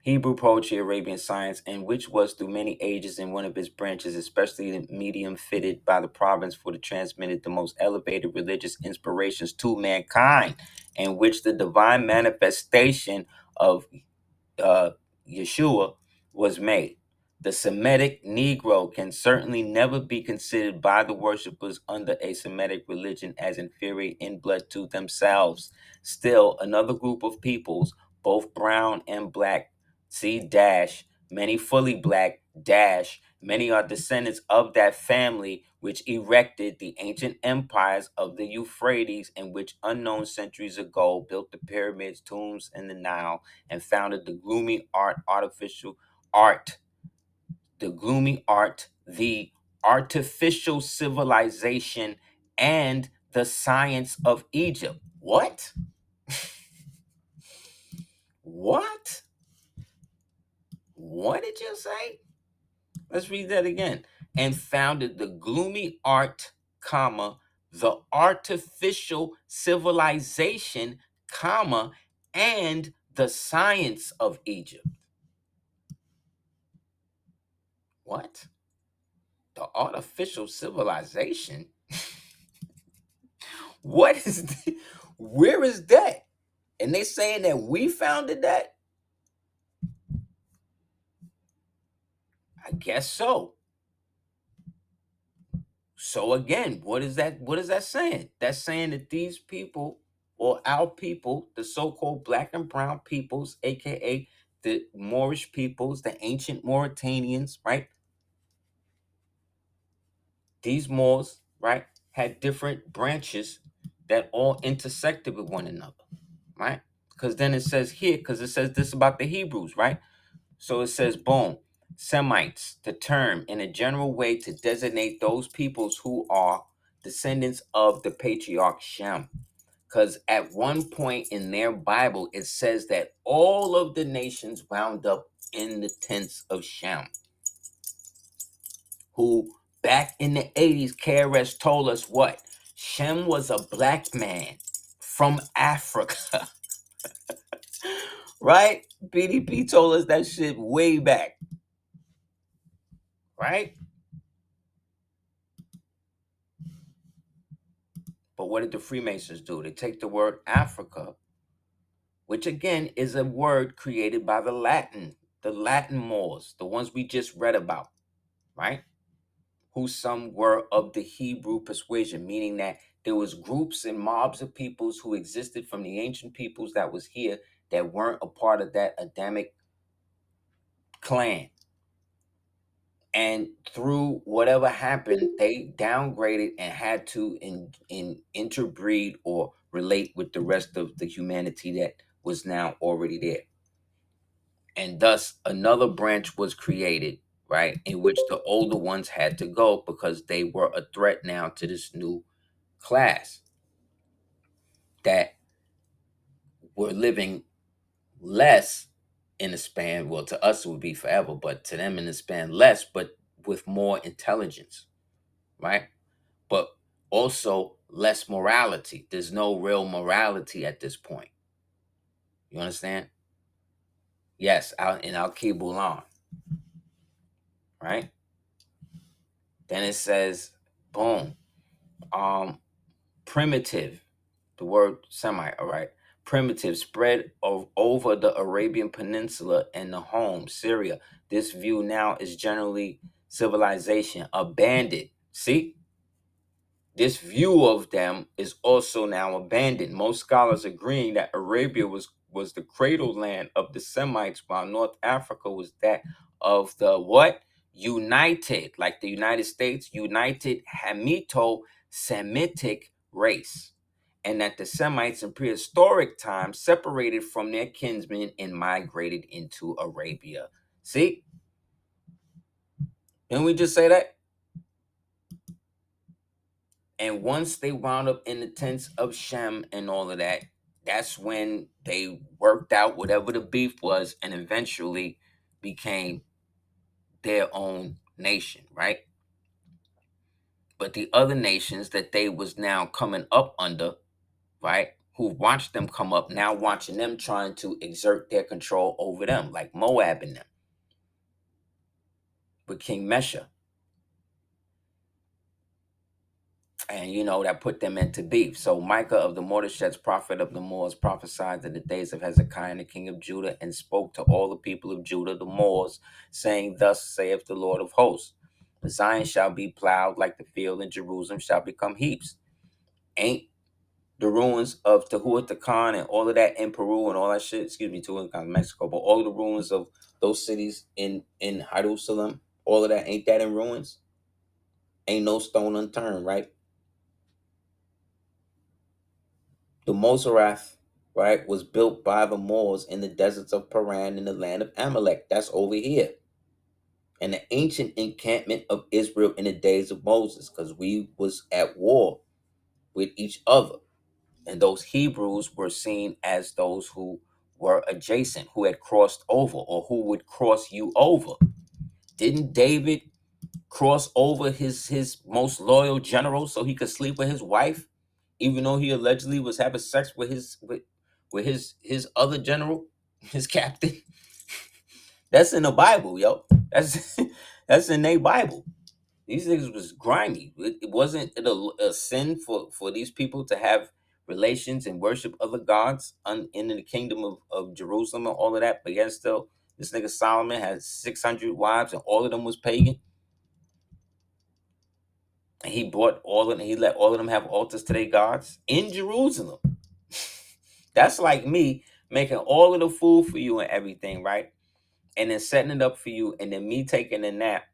Speaker 3: Hebrew poetry, Arabian science, and which was through many ages in one of its branches, especially the medium fitted by the province for the transmitted the most elevated religious inspirations to mankind, in which the divine manifestation of uh, Yeshua was made. The Semitic Negro can certainly never be considered by the worshippers under a Semitic religion as inferior in blood to themselves. Still, another group of peoples, both brown and black, see dash, many fully black dash, many are descendants of that family which erected the ancient empires of the Euphrates, and which unknown centuries ago built the pyramids, tombs, and the Nile, and founded the gloomy art, the artificial civilization, and the science of Egypt. What? What? What did you say? Let's read that again. And founded the gloomy art, comma, the artificial civilization, comma, and the science of Egypt. What? The artificial civilization? What is where is that? And they saying that we founded that? I guess so. So again, what is that saying? That's saying that these people, or our people, the so-called black and brown peoples, aka the Moorish peoples, the ancient Mauritanians, right? These Moors, right, had different branches that all intersected with one another, right? Because then it says here, because it says this about the Hebrews, right? So it says, boom, Semites, the term in a general way to designate those peoples who are descendants of the patriarch Shem. Because at one point in their Bible, it says that all of the nations wound up in the tents of Shem, who back in the 80s, KRS told us what? Shem was a black man from Africa, right? BDP told us that shit way back, right? But what did the Freemasons do? They take the word Africa, which again is a word created by the Latin Moors, the ones we just read about, right? Who some were of the Hebrew persuasion, meaning that there was groups and mobs of peoples who existed from the ancient peoples that was here that weren't a part of that Adamic clan. And through whatever happened, they downgraded and had to interbreed or relate with the rest of the humanity that was now already there. And thus another branch was created, right, in which the older ones had to go because they were a threat now to this new class that were living less in the span. Well, to us it would be forever, but to them in the span less, but with more intelligence, right? But also less morality. There's no real morality at this point. You understand? Yes, out in Al Kibulan, right? Then it says, boom, primitive, the word Semite, all right? primitive, spread over the Arabian Peninsula and the home, Syria. This view now is generally civilization, abandoned. See? This view of them is also now abandoned. Most scholars agreeing that Arabia was the cradle land of the Semites, while North Africa was that of the what? United, like the United States, united Hamito-Semitic race. And that the Semites in prehistoric times separated from their kinsmen and migrated into Arabia. See? Didn't we just say that? And once they wound up in the tents of Shem and all of that, that's when they worked out whatever the beef was and eventually became their own nation, right? But the other nations that they was now coming up under, right, who watched them come up, now watching them trying to exert their control over them, like Moab and them, with King Mesha. And that put them into beef. So Micah of the Mortashets, prophet of the Moors, prophesied in the days of Hezekiah the king of Judah, and spoke to all the people of Judah, the Moors, saying, Thus saith the Lord of hosts, Zion shall be plowed like the field, and Jerusalem shall become heaps. Ain't the ruins of Tehuacán and all of that in Peru and all that shit, excuse me, Tehuacán, Mexico, but all the ruins of those cities in Jerusalem, all of that, ain't that in ruins? Ain't no stone unturned, right? The Moserath, right, was built by the Moors in the deserts of Paran in the land of Amalek. That's over here. And the ancient encampment of Israel in the days of Moses, because we was at war with each other. And those Hebrews were seen as those who were adjacent, who had crossed over or who would cross you over. Didn't David cross over his most loyal general so he could sleep with his wife, even though he allegedly was having sex with his other general, his captain? That's in the Bible, yo. That's that's in their Bible. These niggas was grimy. It wasn't a sin for these people to have relations and worship other gods in the kingdom of Jerusalem and all of that. But yet still, this nigga Solomon had 600 wives and all of them was pagan. And he brought all of them, he let all of them have altars to their gods in Jerusalem. That's like me making all of the food for you and everything, right? And then setting it up for you, and then me taking a nap.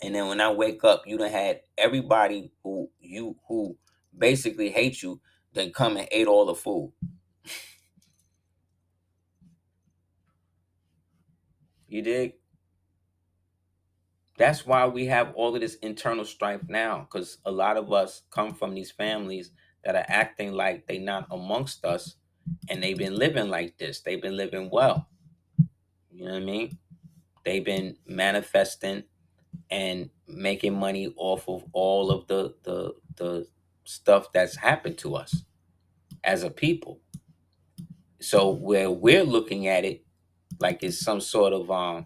Speaker 3: And then when I wake up, you done had everybody who basically hate you, then come and ate all the food. You dig? That's why we have all of this internal strife now, because a lot of us come from these families that are acting like they not amongst us, and they've been living like this. They've been living well. You know what I mean? They've been manifesting and making money off of all of the stuff that's happened to us as a people. So where we're looking at it like it's some sort of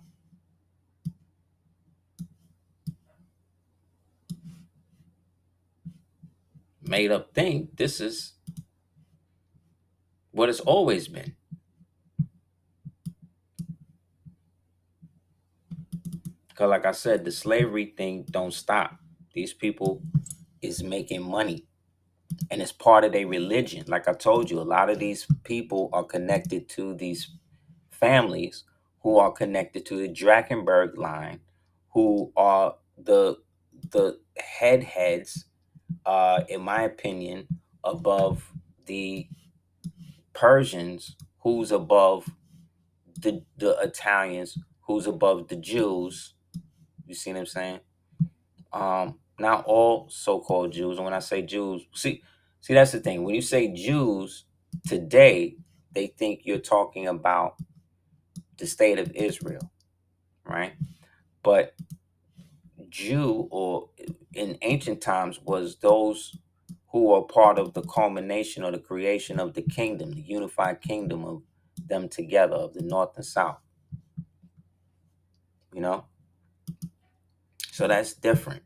Speaker 3: made up thing, this is what it's always been. Because like I said, the slavery thing don't stop. These people is making money, and it's part of their religion. Like I told you, a lot of these people are connected to these families who are connected to the Drakensberg line, who are the heads, in my opinion, above the Persians, who's above the Italians, who's above the Jews. You see what I'm saying? Not all so-called Jews. And when I say Jews, see, that's the thing. When you say Jews today, they think you're talking about the state of Israel, right? But Jew, or in ancient times, was those who are part of the culmination or the creation of the kingdom, the unified kingdom of them together, of the north and south. You know, so that's different.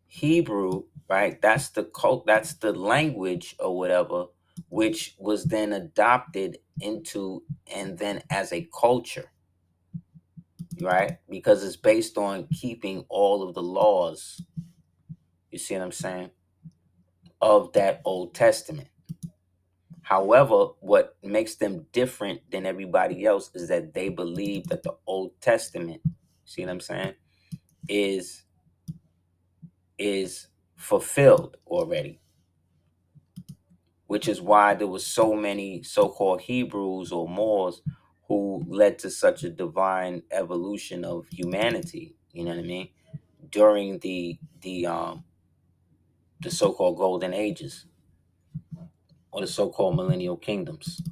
Speaker 3: Hebrew, right? That's the cult. That's the language or whatever which was then adopted into and then as a culture, right? Because it's based on keeping all of the laws, you see what I'm saying, of that Old Testament. However, what makes them different than everybody else is that they believe that the Old Testament, see what I'm saying, is fulfilled already, which is why there was so many so-called Hebrews or Moors who led to such a divine evolution of humanity, you know what I mean, during the so-called golden ages or the so-called millennial kingdoms,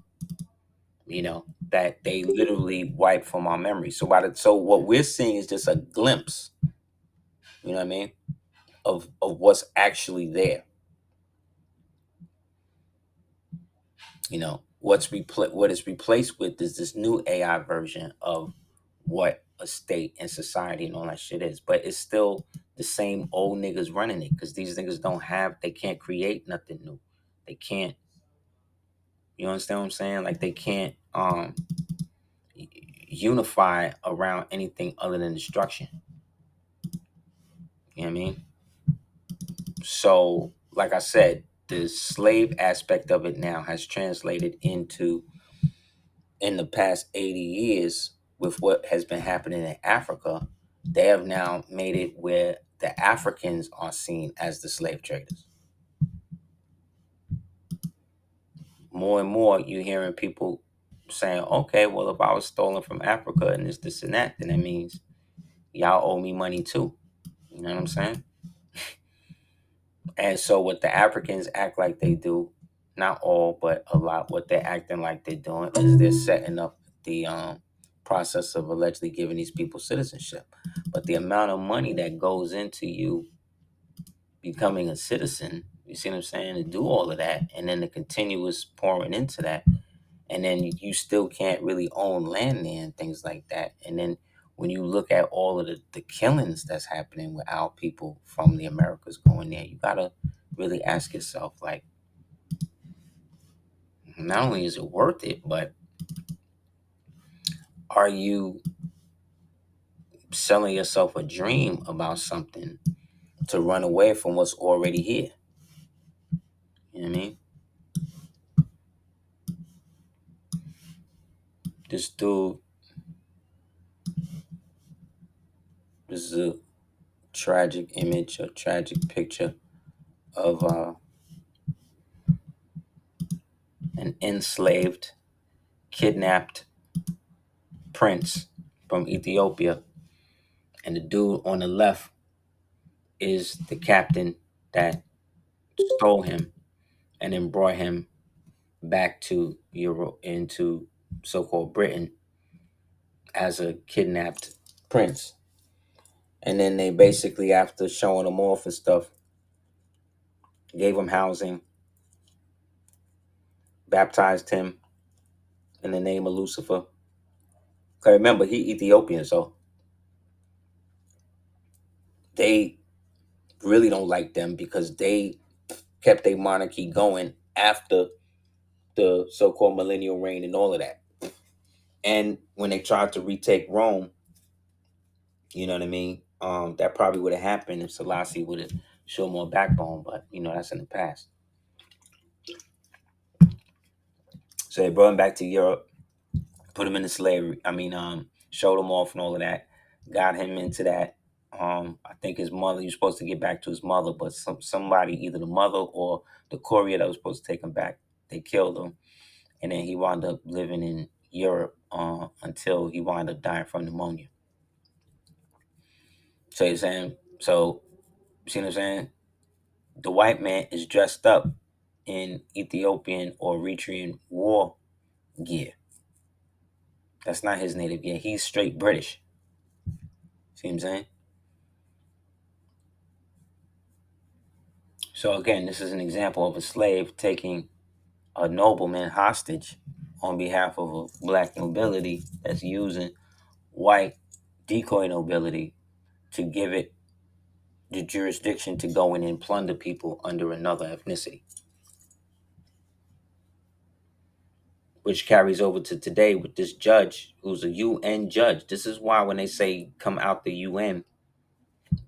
Speaker 3: you know, that they literally wiped from our memory. So what we're seeing is just a glimpse, you know what I mean, of what's actually there. You know, what is replaced with is this new AI version of what a state and society and all that shit is. But it's still the same old niggas running it, because these niggas they can't create nothing new. They can't, you understand what I'm saying? Like they can't unify around anything other than destruction. You know what I mean? So, like I said, the slave aspect of it now has translated into, in the past 80 years, with what has been happening in Africa, they have now made it where the Africans are seen as the slave traders. More and more, you're hearing people saying, okay, well, if I was stolen from Africa and this and that, then that means y'all owe me money too. You know what I'm saying? And so what the Africans act like they do, not all, but a lot, what they're acting like they're doing is they're setting up the process of allegedly giving these people citizenship. But the amount of money that goes into you becoming a citizen, you see what I'm saying, to do all of that, and then the continuous pouring into that, and then you still can't really own land there and things like that. And then when you look at all of the killings that's happening with our people from the Americas going there, you gotta really ask yourself, like, not only is it worth it, but are you selling yourself a dream about something to run away from what's already here? You know what I mean? This dude, this is a tragic image, a tragic picture of an enslaved, kidnapped prince from Ethiopia. And the dude on the left is the captain that stole him and then brought him back to Europe, into so-called Britain, as a kidnapped prince. And then they basically, after showing him off and stuff, gave him housing, baptized him in the name of Lucifer. Cause remember, he Ethiopian, so they really don't like them because they kept their monarchy going after the so-called millennial reign and all of that. And when they tried to retake Rome, you know what I mean? That probably would have happened if Selassie would have shown more backbone, but you know, that's in the past. So they brought him back to Europe, put him into slavery. Showed him off and all of that, got him into that. I think his mother, he was supposed to get back to his mother, but somebody, either the mother or the courier that was supposed to take him back, they killed him. And then he wound up living in Europe until he wound up dying from pneumonia. So you're saying, so you see what I'm saying? The white man is dressed up in Ethiopian or Eritrean war gear. That's not his native gear. He's straight British. See what I'm saying? So again, this is an example of a slave taking a nobleman hostage on behalf of a black nobility that's using white decoy nobility to give it the jurisdiction to go in and plunder people under another ethnicity. which carries over to today with this judge who's a UN judge. This is why when they say come out the UN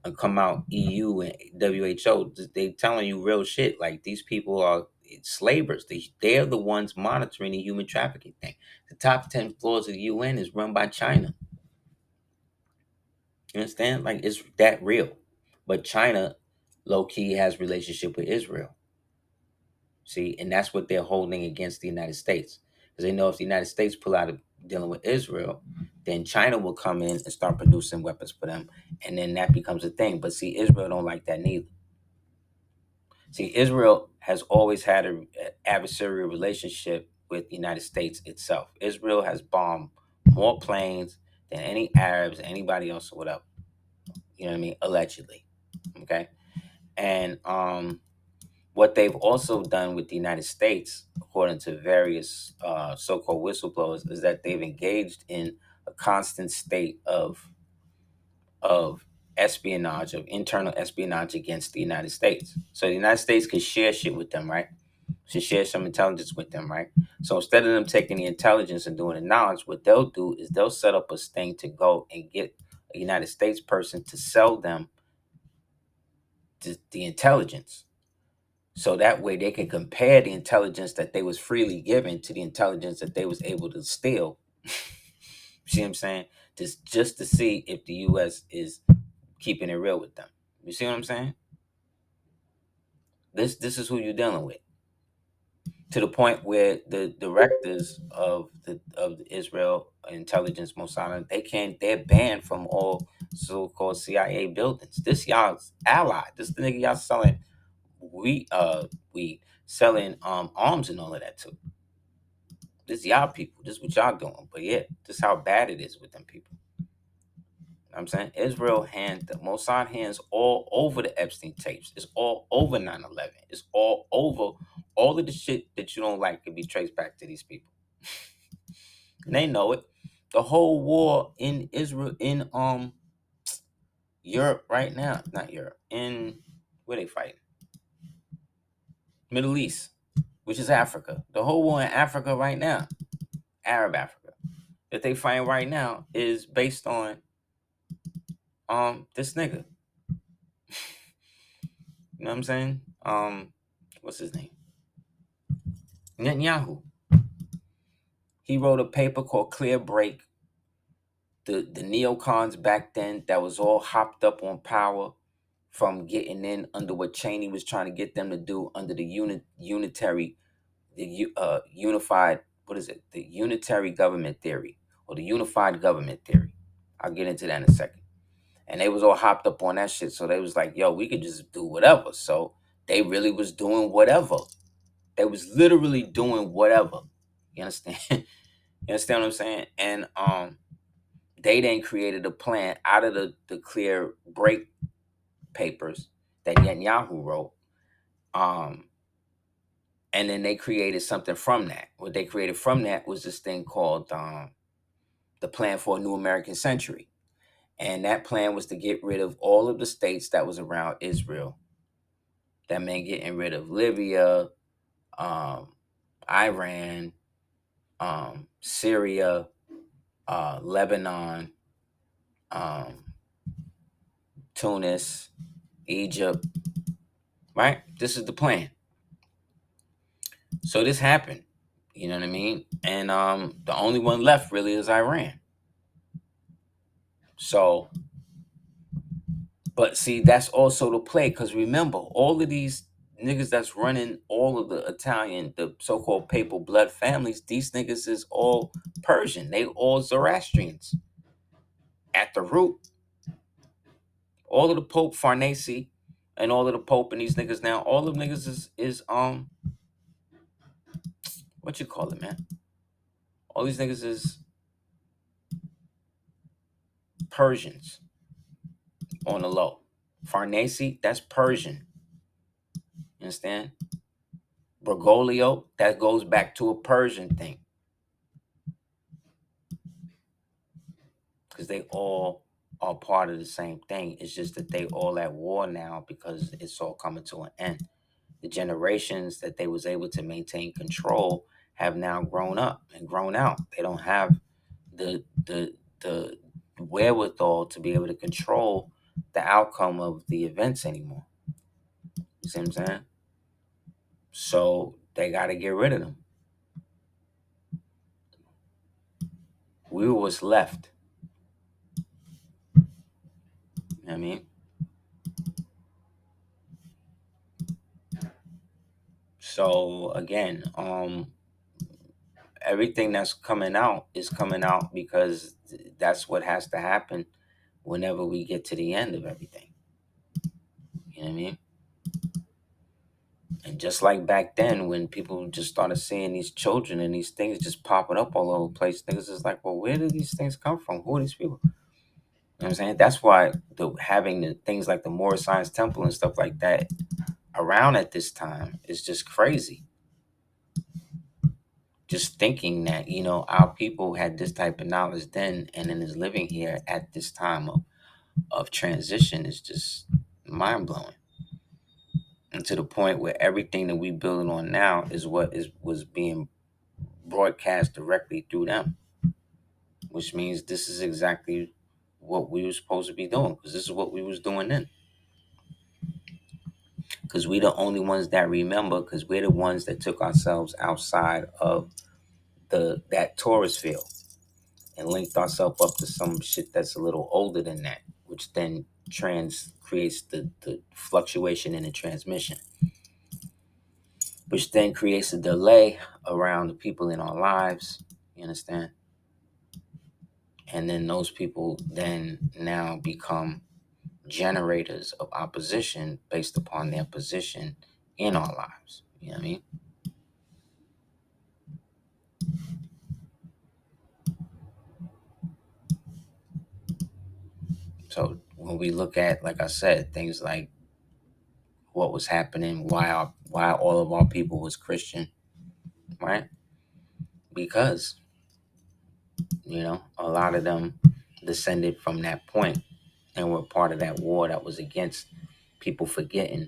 Speaker 3: and come out EU and WHO, they telling you real shit. Like these people are slavers. They're the ones monitoring the human trafficking thing. The top 10 floors of the UN is run by China. You understand? Like it's that real. But China, low key, has relationship with Israel. See, and that's what they're holding against the United States, because they know if the United States pull out of dealing with Israel, then China will come in and start producing weapons for them, and then that becomes a thing. But see, Israel don't like that neither. See, Israel has always had an adversarial relationship with the United States itself. Israel has bombed more planes than any Arabs, anybody else, or whatever. You know what I mean? Allegedly. Okay. And what they've also done with the United States, according to various so-called whistleblowers, is that they've engaged in a constant state of espionage, of internal espionage against the United States. So the United States can share shit with them, right? Should share some intelligence with them, right? So instead of them taking the intelligence and doing the knowledge, what they'll do is they'll set up a sting to go and get a United States person to sell them the intelligence. So that way they can compare the intelligence that they was freely given to the intelligence that they was able to steal. See what I'm saying? Just to see if the US is keeping it real with them. You see what I'm saying? This is who you're dealing with. To the point where the directors of the Israel intelligence Mossad, they're banned from all so-called CIA buildings. This y'all's ally. This the nigga y'all selling we selling arms and all of that too. This y'all people. This what y'all doing. But yeah, this how bad it is with them people. You know what I'm saying? Israel the Mossad hands all over the Epstein tapes. It's all over 9/11. It's all over all of the shit that you don't like can be traced back to these people. And they know it. The whole war in Israel, in Europe right now, not Europe, in where they fighting? Middle East, which is Africa. The whole war in Africa right now, Arab Africa, that they fighting right now is based on this nigga. You know what I'm saying? What's his name? Netanyahu. He wrote a paper called Clear Break. The neocons back then that was all hopped up on power from getting in under what Cheney was trying to get them to do under the unified, what is it? The unitary government theory or the unified government theory. I'll get into that in a second. And they was all hopped up on that shit. So they was like, yo, we could just do whatever. So they really was doing whatever. They was literally doing whatever. You understand? You understand what I'm saying? And they then created a plan out of the clear break papers that Netanyahu wrote. And then they created something from that. What they created from that was this thing called the Plan for a New American Century. And that plan was to get rid of all of the states that was around Israel. That meant getting rid of Libya, Iran, Syria, Lebanon, Tunis, Egypt, right? This is the plan. So this happened, you know what I mean? And the only one left really is Iran. So, but see, that's also the play, because remember, all of these niggas that's running all of the so-called papal blood families, these niggas is all Persian. They all Zoroastrians at the root. All of the Pope Farnese and all of the Pope and these niggas now, all of them niggas is what you call it, man? All these niggas is Persians on the low. Farnese, that's Persian. You understand? Bergoglio, that goes back to a Persian thing. Because they all are part of the same thing. It's just that they all at war now because it's all coming to an end. The generations that they was able to maintain control have now grown up and grown out. They don't have the wherewithal to be able to control the outcome of the events anymore. You see what I'm saying? So they got to get rid of them. We were what's left. You know what I mean? So again, everything that's coming out is coming out because that's what has to happen whenever we get to the end of everything. You know what I mean? And just like back then, when people just started seeing these children and these things just popping up all over the place, niggas is like, well, where do these things come from? Who are these people? You know what I'm saying? That's why having the things like the Moorish Science Temple and stuff like that around at this time is just crazy. Just thinking that, our people had this type of knowledge then and then is living here at this time of transition is just mind-blowing. And to the point where everything that we building on now is what was being broadcast directly through them, which means this is exactly what we were supposed to be doing, because this is what we was doing then. Because we the only ones that remember, because we're the ones that took ourselves outside of that tourist field and linked ourselves up to some shit that's a little older than that, which then creates the fluctuation in the transmission, which then creates a delay around the people in our lives. You understand? And then those people then now become generators of opposition based upon their position in our lives. You know what I mean? So when we look at, like I said, things like what was happening, why all of our people was Christian, right? Because, a lot of them descended from that point and were part of that war that was against people forgetting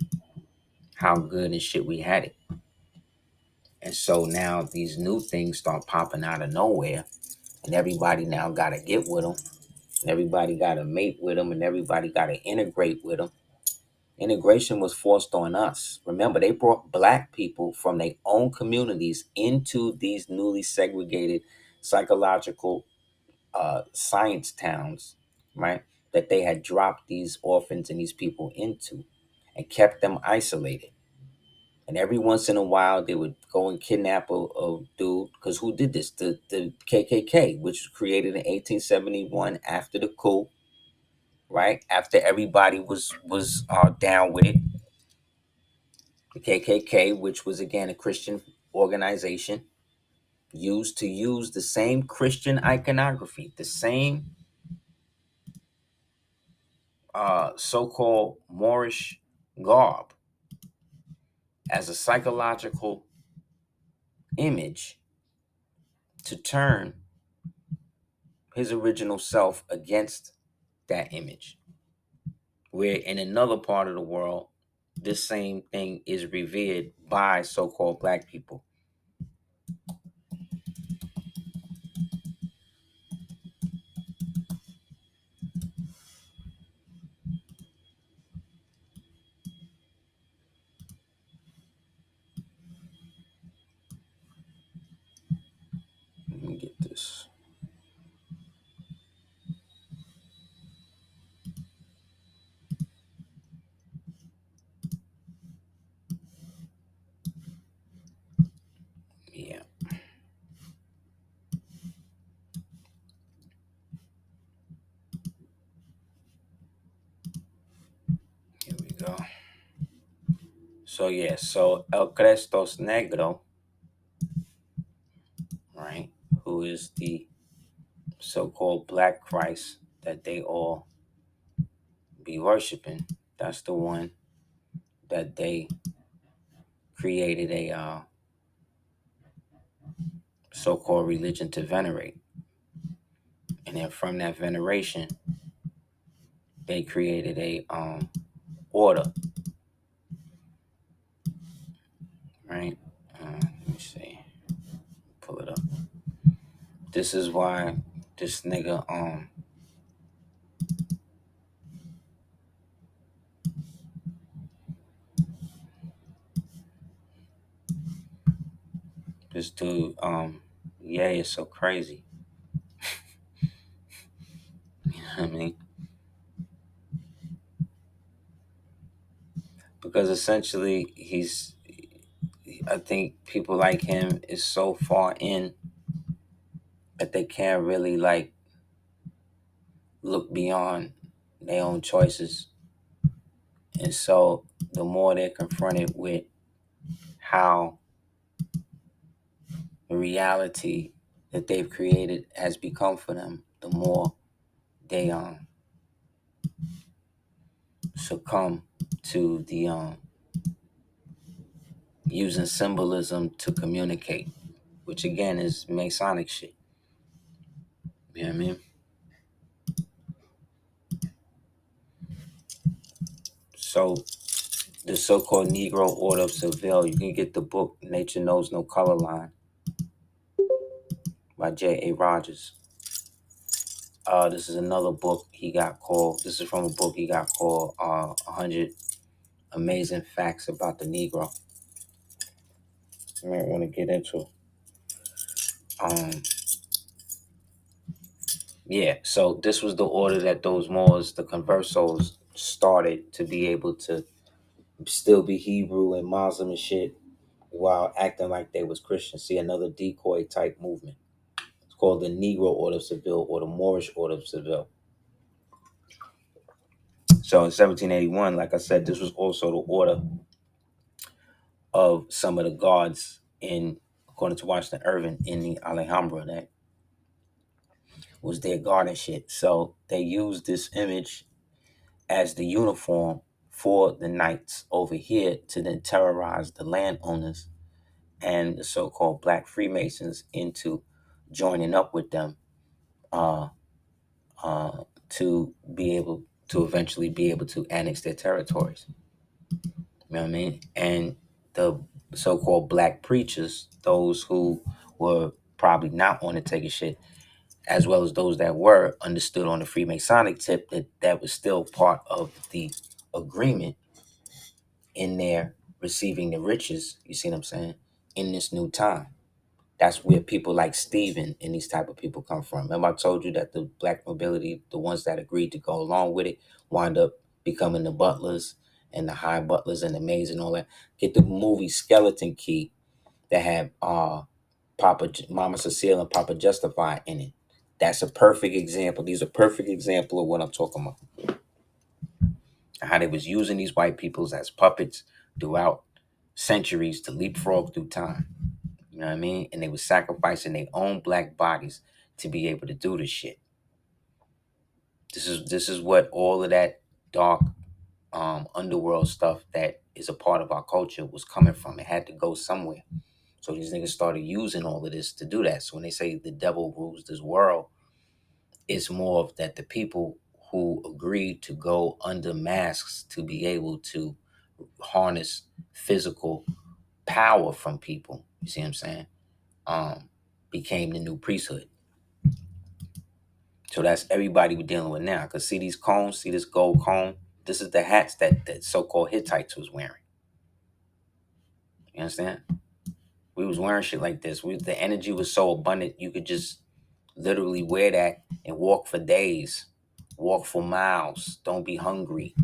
Speaker 3: how good and shit we had it. And so now these new things start popping out of nowhere, and everybody now got to get with them, and everybody got to mate with them, and everybody got to integrate with them. Integration was forced on us. Remember, they brought black people from their own communities into these newly segregated psychological science towns, right? That they had dropped these orphans and these people into and kept them isolated. And every once in a while, they would go and kidnap a dude. Because who did this? The KKK, which was created in 1871 after the coup, right? After everybody was down with it. The KKK, which was again a Christian organization, used the same Christian iconography, the same so-called Moorish garb as a psychological image to turn his original self against that image. Where in another part of the world, this same thing is revered by so-called black people. Let me get this. Yeah. Here we go. So yeah, so El Crestos Negro, right, who is the so-called Black Christ that they all be worshiping, that's the one that they created a so-called religion to venerate. And then from that veneration, they created a order, right? Let me see. This is why this nigga, this dude, yeah, is so crazy. You know what I mean? Because essentially, I think people like him is so far in that they can't really like look beyond their own choices. And so the more they're confronted with how the reality that they've created has become for them, the more they succumb to the using symbolism to communicate, which again is Masonic shit. You know what I mean? So the so-called Negro Order of Seville, you can get the book Nature Knows No Color Line by J.A. Rogers. This is another book he got called, this is from a book he got called 100 Amazing Facts About the Negro. You might want to get into. Yeah, so this was the order that those Moors, the conversos, started to be able to still be Hebrew and Muslim and shit while acting like they was Christian. See, another decoy type movement. It's called the Negro Order of Seville or the Moorish Order of Seville. So in 1781, like I said, this was also the order of some of the guards in, according to Washington Irving, in the Alhambra, that was their guard and shit. So they used this image as the uniform for the knights over here to then terrorize the landowners and the so-called black Freemasons into joining up with them uh, to be able to eventually be able to annex their territories. You know what I mean? And the so-called black preachers, those who were probably not on to take a shit, as well as those that were, understood on the Freemasonic tip that that was still part of the agreement in there receiving the riches, you see what I'm saying, in this new time. That's where people like Stephen and these type of people come from. Remember I told you that the black nobility, the ones that agreed to go along with it, wind up becoming the butlers and the high butlers and the maids and all that. Get the movie Skeleton Key that had Mama Cecile and Papa Justify in it. That's a perfect example. These are perfect example of what I'm talking about. How they was using these white peoples as puppets throughout centuries to leapfrog through time. You know what I mean? And they were sacrificing their own black bodies to be able to do this shit. This is what all of that dark underworld stuff that is a part of our culture was coming from. It had to go somewhere. So these niggas started using all of this to do that. So when they say the devil rules this world, it's more of that the people who agreed to go under masks to be able to harness physical power from people, you see what I'm saying, became the new priesthood. So that's everybody we're dealing with now. Cause see these combs, see this gold comb? This is the hats that so-called Hittites was wearing. You understand? We was wearing shit like this. The energy was so abundant, you could just literally wear that and walk for days, walk for miles. Don't be hungry.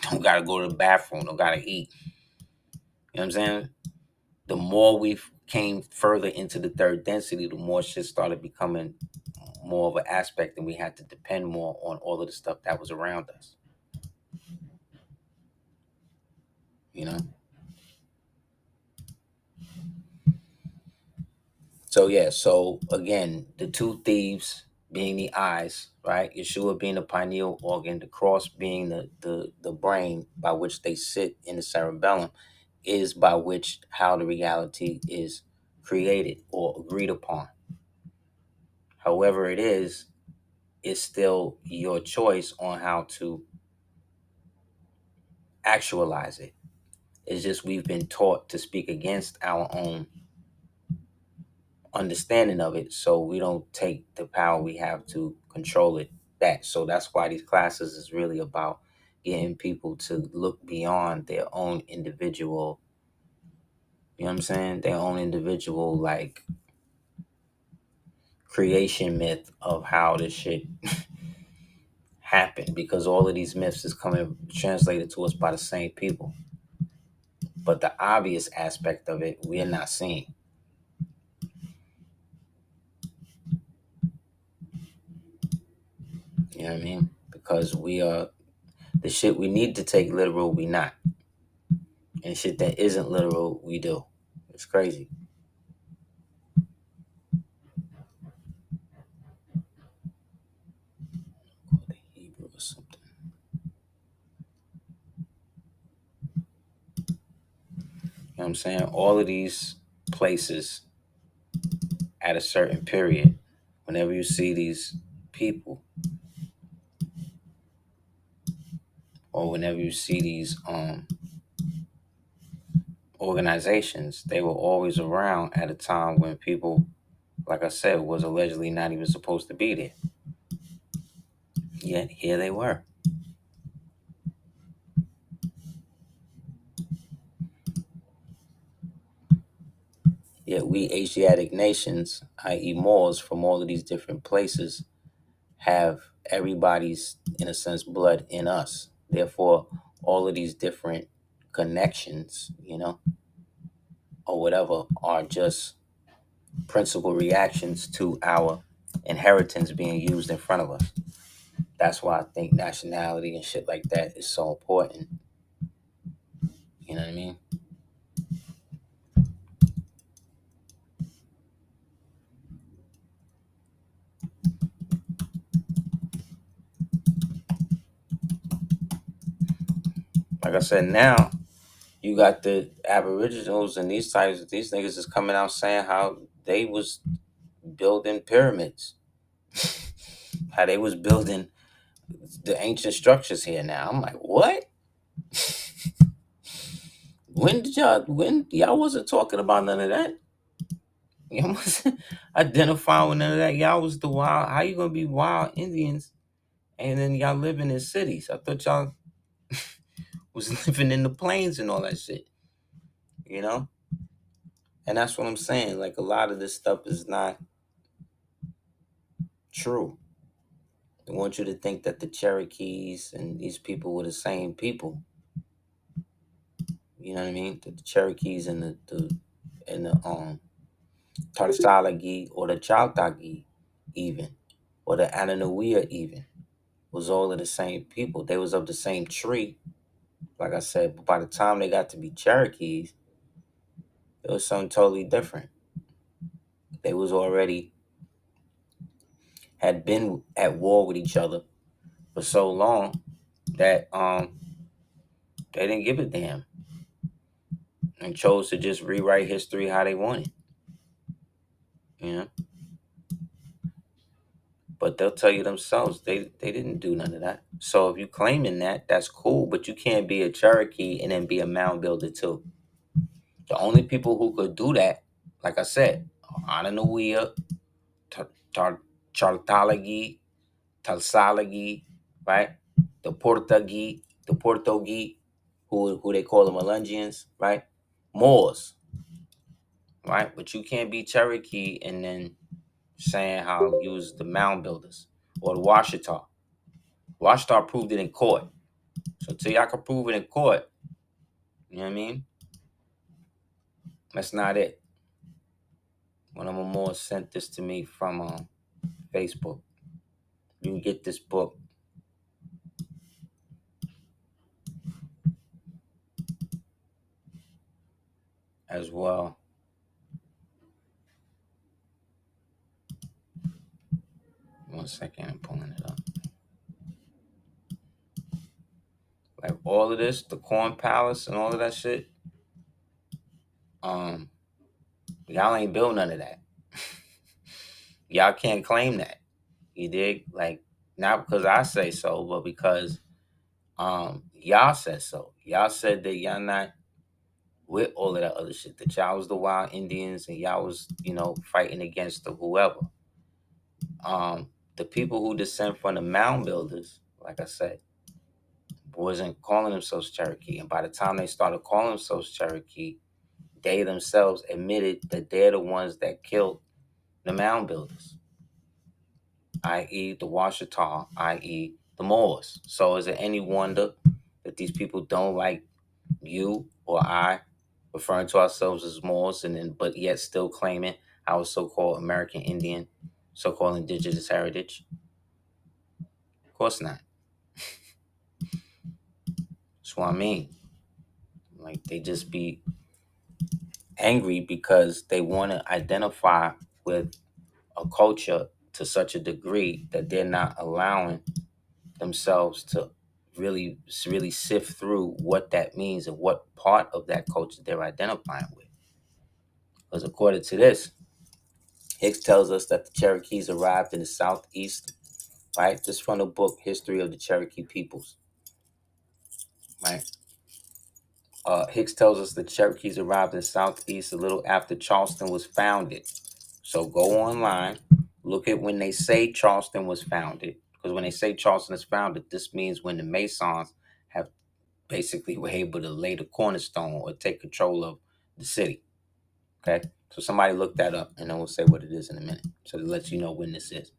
Speaker 3: Don't gotta go to the bathroom. Don't gotta eat. You know what I'm saying? The more we came further into the third density, the more shit started becoming more of an aspect, and we had to depend more on all of the stuff that was around us. You know? So yeah, so again, the two thieves being the eyes, right? Yeshua being the pineal organ, the cross being the brain by which they sit in the cerebellum, is by which how the reality is created or agreed upon. However it is, it's still your choice on how to actualize it. It's just we've been taught to speak against our own understanding of it, so we don't take the power we have to control it. So that's why these classes is really about getting people to look beyond their own individual, you know what I'm saying, their own individual like creation myth of how this shit happened, because all of these myths is coming translated to us by the same people, but the obvious aspect of it we're not seeing. You know what I mean? Because we are the shit we need to take literal, we not. And shit that isn't literal, we do. It's crazy. The Hebrew or something. You know what I'm saying? All of these places at a certain period, whenever you see these people, or whenever you see these organizations, they were always around at a time when people, like I said, was allegedly not even supposed to be there. Yet here they were. Yet we Asiatic nations, i.e. Moors from all of these different places, have everybody's, in a sense, blood in us. Therefore, all of these different connections, or whatever, are just principal reactions to our inheritance being used in front of us. That's why I think nationality and shit like that is so important. You know what I mean? Like I said, now you got the Aboriginals and these niggas is coming out saying how they was building pyramids, how they was building the ancient structures here now. I'm like, what? When y'all wasn't talking about none of that? Y'all wasn't identifying with none of that. Y'all was the wild. How you gonna be wild Indians and then y'all living in cities? I thought y'all was living in the plains and all that shit. You know? And that's what I'm saying. Like, a lot of this stuff is not true. They want you to think that the Cherokees and these people were the same people. You know what I mean? That the Cherokees and the Tarsalagi or the Chaltagi even, or the Ananuia even, was all of the same people. They was of the same tree, like I said, but by the time they got to be Cherokees, it was something totally different. They was already had been at war with each other for so long that they didn't give a damn and chose to just rewrite history how they wanted. You know? But they'll tell you themselves they didn't do none of that. So if you claiming that, that's cool, but you can't be a Cherokee and then be a mound builder too. The only people who could do that, like I said, Ananuia, Chartalagi, Talsalagi, right? The Portuguese, who they call the Melungians, right? Moors, right? But you can't be Cherokee and then saying how you was the mound builders or the Washita. Washita proved it in court. So till y'all can prove it in court, you know what I mean? That's not it. One of my Moors sent this to me from Facebook. You can get this book as well. One second, I'm pulling it up. Like all of this, the Corn Palace and all of that shit, y'all ain't built none of that. Y'all can't claim that. You dig? Like, not because I say so, but because y'all said so. Y'all said that y'all not with all of that other shit. That y'all was the wild Indians and y'all was, fighting against the whoever. The people who descend from the mound builders, like I said, wasn't calling themselves Cherokee. And by the time they started calling themselves Cherokee, they themselves admitted that they're the ones that killed the mound builders, i.e. the Washita, i.e. the Moors. So is it any wonder that these people don't like you or I referring to ourselves as Moors, and then but yet still claiming our so-called American Indian, so-called indigenous heritage? Of course not. That's what I mean. Like, they just be angry because they want to identify with a culture to such a degree that they're not allowing themselves to really sift through what that means and what part of that culture they're identifying with. Because according to this, Hicks tells us that the Cherokees arrived in the southeast, right? This from the book History of the Cherokee Peoples, right? Hicks tells us the Cherokees arrived in the southeast a little after Charleston was founded. So go online, look at when they say Charleston was founded, because when they say Charleston is founded, this means when the Masons have basically were able to lay the cornerstone or take control of the city. Okay, so somebody look that up, and then we'll say what it is in a minute, so it lets you know when this is.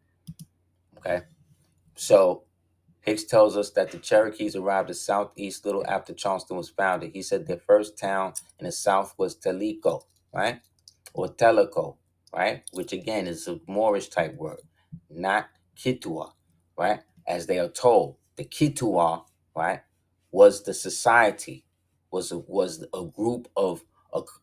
Speaker 3: Okay, so Hicks tells us that the Cherokees arrived at southeast little after Charleston was founded. He said their first town in the south was Tellico, right? Or Tellico, right? Which again is a Moorish type word, not Kitua, right? As they are told, the Kitua, right, was the society, was a group of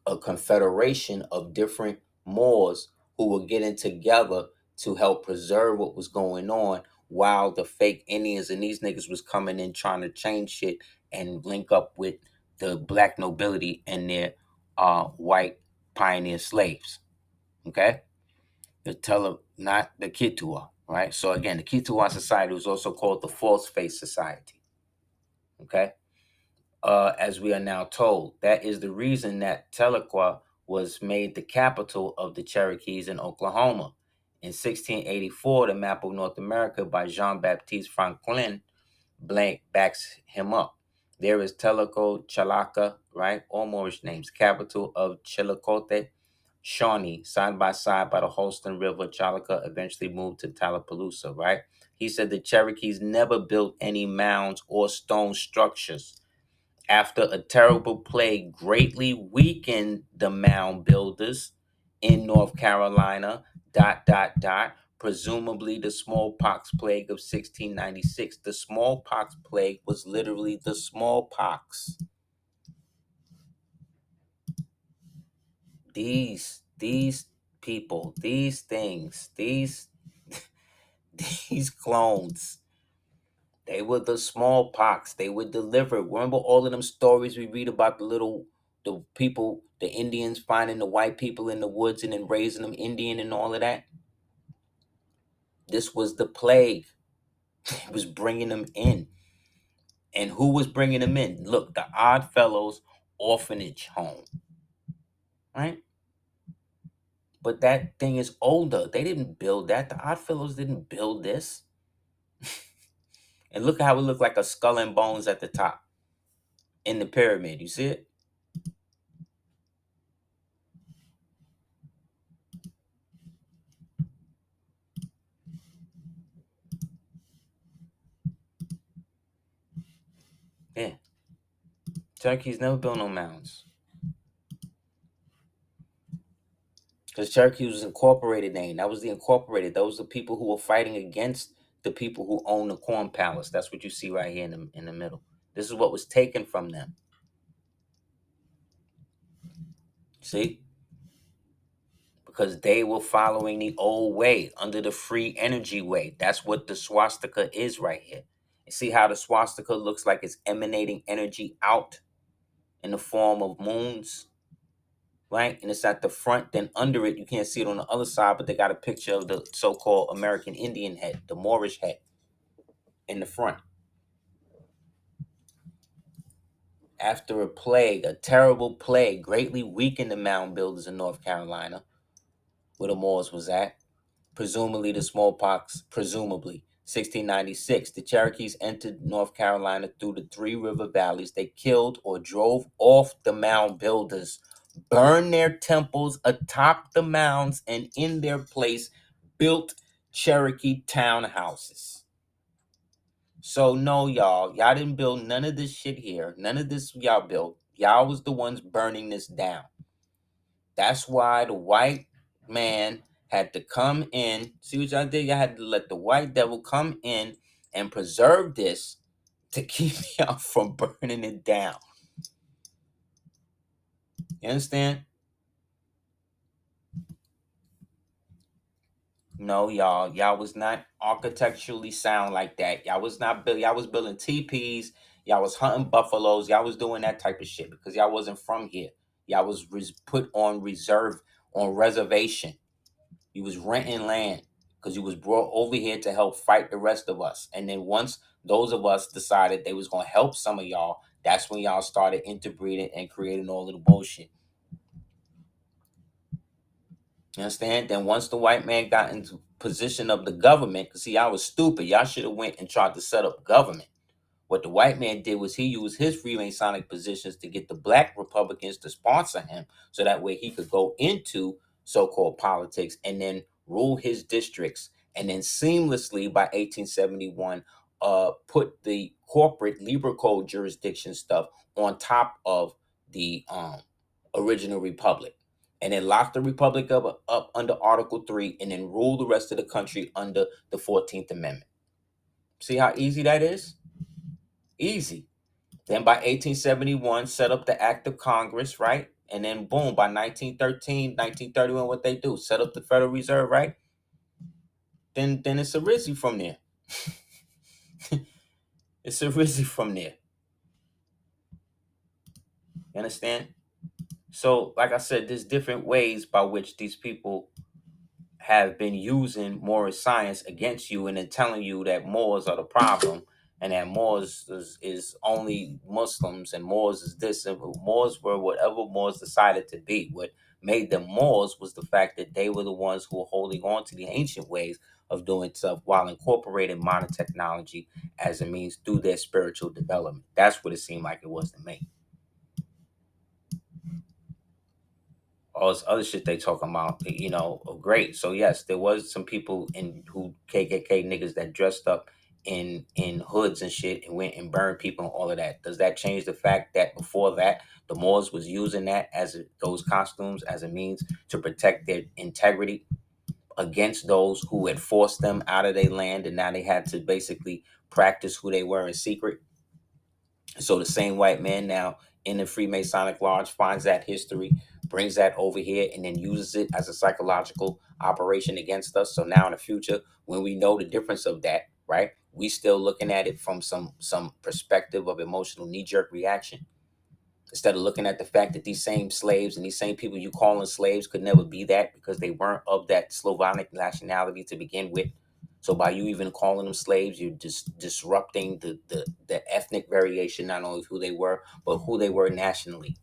Speaker 3: a confederation of different Moors who were getting together to help preserve what was going on, while the fake Indians and these niggas was coming in trying to change shit and link up with the black nobility and their white pioneer slaves. Okay? Not the Kitua, right? So again, the Kitua society was also called the False Face Society. Okay? As we are now told, that is the reason that Tahlequah was made the capital of the Cherokees in Oklahoma. In 1684, the map of North America by Jean-Baptiste Franklin blank backs him up. There is Tellico, Chalaka, right? All Moorish names. Capital of Chillicothe, Shawnee, side by side by the Holston River. Chalaka eventually moved to Tallapoosa, right? He said the Cherokees never built any mounds or stone structures. After a terrible plague greatly weakened the mound builders in North Carolina, presumably the smallpox plague of 1696. The smallpox plague was literally the smallpox. These people, these things, these clones, they were the smallpox. They were delivered. Remember all of them stories we read about the people, the Indians finding the white people in the woods and then raising them Indian and all of that? This was the plague. It was bringing them in. And who was bringing them in? Look, the Odd Fellows orphanage home, right? But that thing is older. They didn't build that. The Odd Fellows didn't build this. And look how it looked like a skull and bones at the top in the pyramid. You see it? Yeah. Turkey's never built no mounds. Because Cherokee was incorporated name. That was the incorporated. Those are the people who were fighting against the people who own the Corn Palace. That's what you see right here in the middle. This is what was taken from them. See? Because they were following the old way, under the free energy way. That's what the swastika is right here. You see how the swastika looks like it's emanating energy out in the form of moons? Right? And it's at the front, then under it, you can't see it on the other side, but they got a picture of the so-called American Indian head, the Moorish head in the front. after a plague, a terrible plague, greatly weakened the mound builders in North Carolina, where the Moors was at. Presumably the smallpox, 1696. The Cherokees entered North Carolina through the Three River Valleys. They killed or drove off the mound builders, burned their temples atop the mounds, and in their place built Cherokee townhouses. So no, y'all didn't build none of this shit here. None of this y'all built. Y'all was the ones burning this down. That's why the white man had to come in. See what y'all did? Y'all had to let the white devil come in and preserve this to keep y'all from burning it down. You understand? No, y'all was not architecturally sound like that. Y'all was not build. Y'all was building teepees. Y'all was hunting buffaloes. Y'all was doing that type of shit because y'all wasn't from here. Y'all was put on reserve, on reservation. You was renting land because you was brought over here to help fight the rest of us. And then once those of us decided they was gonna help some of y'all, that's when y'all started interbreeding and creating all of the bullshit. You understand? Then once the white man got into position of the government, because see, y'all was stupid. Y'all should have went and tried to set up government. What the white man did was he used his Freemasonic positions to get the black Republicans to sponsor him so that way he could go into so-called politics and then rule his districts. And then seamlessly by 1871, put the corporate Libra Code jurisdiction stuff on top of the original republic. And then lock the republic up under Article 3 and then rule the rest of the country under the 14th Amendment. See how easy that is? Easy. Then by 1871, set up the Act of Congress, right? And then boom, by 1913, 1931, what they do? Set up the Federal Reserve, right? Then it's a rizzy from there. It's a rizzy from there. You understand? So, like I said, there's different ways by which these people have been using Moorish science against you and then telling you that Moors are the problem and that Moors is only Muslims and Moors is this and Moors were whatever Moors decided to be. What made them Moors was the fact that they were the ones who were holding on to the ancient ways of doing stuff while incorporating modern technology as a means through their spiritual development. That's what it seemed like it was to me. All this other shit they talking about, great. So yes, there was some people in who KKK niggas that dressed up in hoods and shit and went and burned people and all of that. Does that change the fact that before that, the Moors was using that those costumes as a means to protect their integrity against those who had forced them out of their land and now they had to basically practice who they were in secret? So the same white man now in the Freemasonic Lodge finds that history, brings that over here, and then uses it as a psychological operation against us. So now in the future, when we know the difference of that, right, we still looking at it from some perspective of emotional knee-jerk reaction. Instead of looking at the fact that these same slaves and these same people you calling slaves could never be that because they weren't of that Slavonic nationality to begin with. So by you even calling them slaves, you're just disrupting the ethnic variation, not only of who they were, but who they were nationally.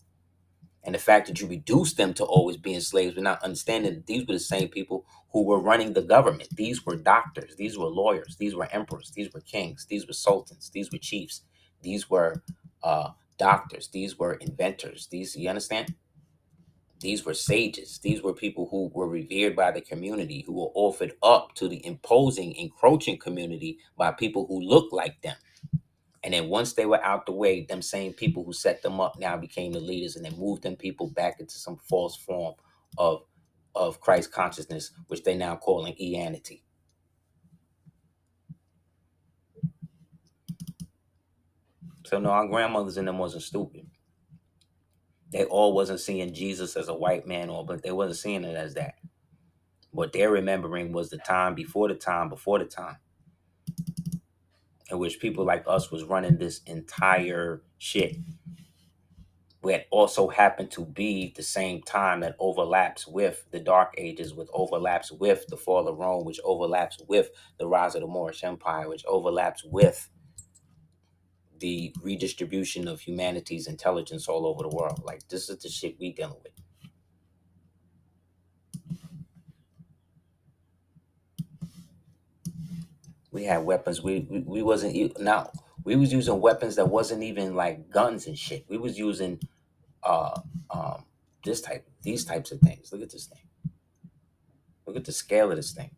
Speaker 3: And the fact that you reduced them to always being slaves, but not understanding that these were the same people who were running the government. These were doctors, these were lawyers, these were emperors, these were kings, these were sultans, these were chiefs, these were doctors, these were inventors. You understand? These were sages. These were people who were revered by the community, who were offered up to the imposing, encroaching community by people who looked like them. And then once they were out the way, them same people who set them up now became the leaders, and they moved them people back into some false form of Christ consciousness, which they now calling Eanity. So no, our grandmothers and them wasn't stupid. They all wasn't seeing Jesus as a white man, but they wasn't seeing it as that. What they're remembering was the time before the time before the time, in which people like us was running this entire shit. It also happened to be the same time that overlaps with the Dark Ages, which overlaps with the fall of Rome, which overlaps with the rise of the Moorish Empire, which overlaps with the redistribution of humanity's intelligence all over the world. Like, this is the shit we dealing with. We had weapons. We wasn't now. We was using weapons that wasn't even like guns and shit. We was using uh um these types of things. Look at this thing. Look at the scale of this thing.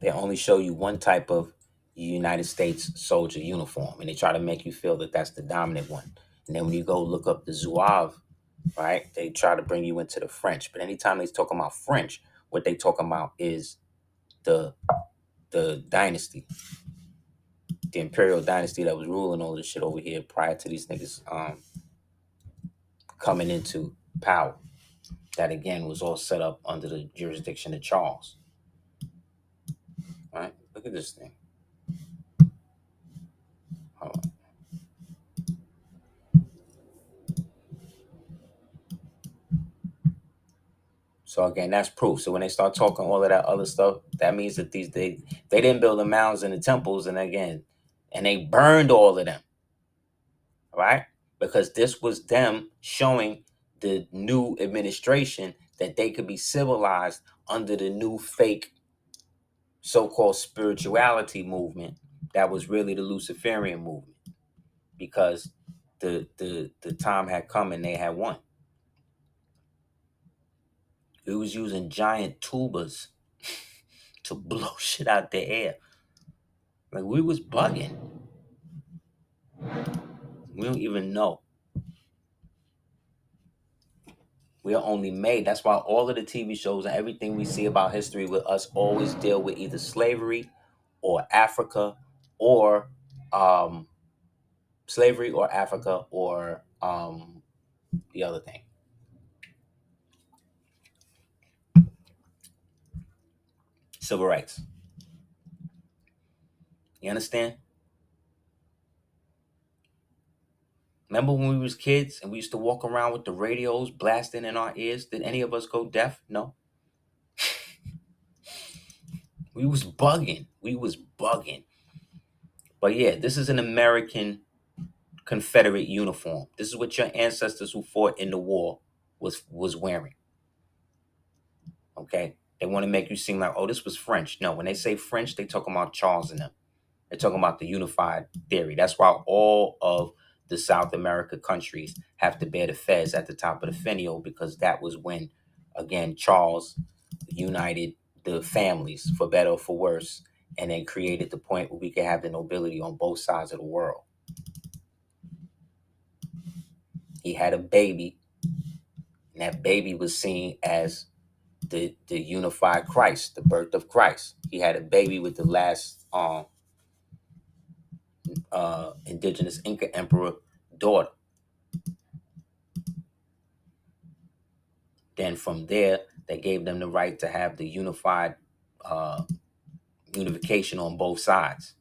Speaker 3: They only show you one type of United States soldier uniform, and they try to make you feel that that's the dominant one. And then when you go look up the Zouave, right, they try to bring you into the French. But anytime they talk about French, what they talking about is the dynasty, the imperial dynasty that was ruling all this shit over here prior to these niggas coming into power. That again was all set up under the jurisdiction of Charles. All right, look at this thing. Hold on. So again, that's proof. So when they start talking all of that other stuff, that means that they didn't build the mounds and the temples, and again, and they burned all of them, right? Because this was them showing the new administration that they could be civilized under the new fake so-called spirituality movement that was really the Luciferian movement, because the time had come and they had won. It was using giant tubas to blow shit out the air. Like, we was bugging. We don't even know. We are only made. That's why all of the TV shows and everything we see about history with us always deal with either slavery or Africa or slavery or Africa or the other thing. Civil rights. You understand? Remember when we was kids and we used to walk around with the radios blasting in our ears? Did any of us go deaf? No. We was bugging. We was bugging. But yeah, this is an American Confederate uniform. This is what your ancestors who fought in the war was wearing. Okay? They want to make you seem like, oh, this was French. No, when they say French, they talking about Charles and them. They're talking about the unified theory. That's why all of the South America countries have to bear the fez at the top of the finial, because that was when, again, Charles united the families for better or for worse, and then created the point where we could have the nobility on both sides of the world. He had a baby, and that baby was seen as the unified Christ, the birth of Christ. He had a baby with the last indigenous Inca emperor daughter. Then from there, they gave them the right to have the unified unification on both sides.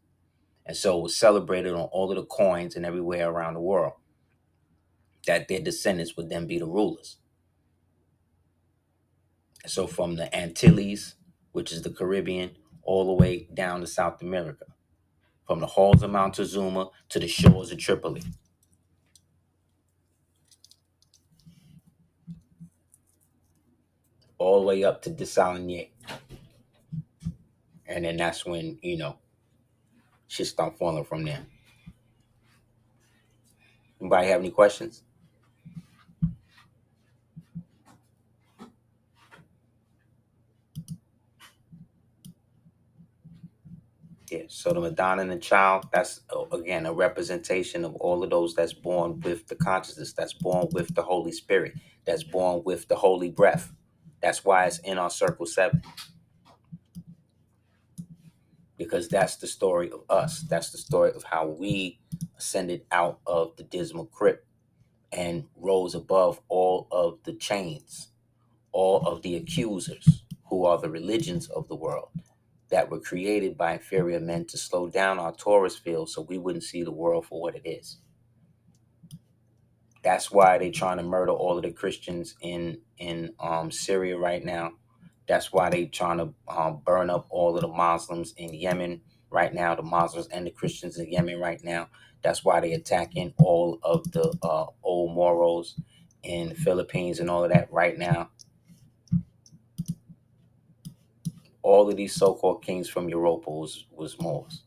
Speaker 3: And so it was celebrated on all of the coins and everywhere around the world that their descendants would then be the rulers. And so from the Antilles, which is the Caribbean, all the way down to South America, from the halls of Montezuma to the shores of Tripoli. All the way up to Desalegn. And then that's when, shit start falling from there. Anybody have any questions? Yeah, so the Madonna and the child, that's, again, a representation of all of those that's born with the consciousness, that's born with the Holy Spirit, that's born with the Holy Breath. That's why it's in our Circle 7. Because that's the story of us. That's the story of how we ascended out of the dismal crypt and rose above all of the chains, all of the accusers, who are the religions of the world, that were created by inferior men to slow down our Taurus field so we wouldn't see the world for what it is. That's why they're trying to murder all of the Christians in Syria right now. That's why they trying to burn up all of the Muslims in Yemen right now, the Muslims and the Christians in Yemen right now. That's why they attacking all of the old Moros in the Philippines and all of that right now. All of these so-called kings from Europa was Moors.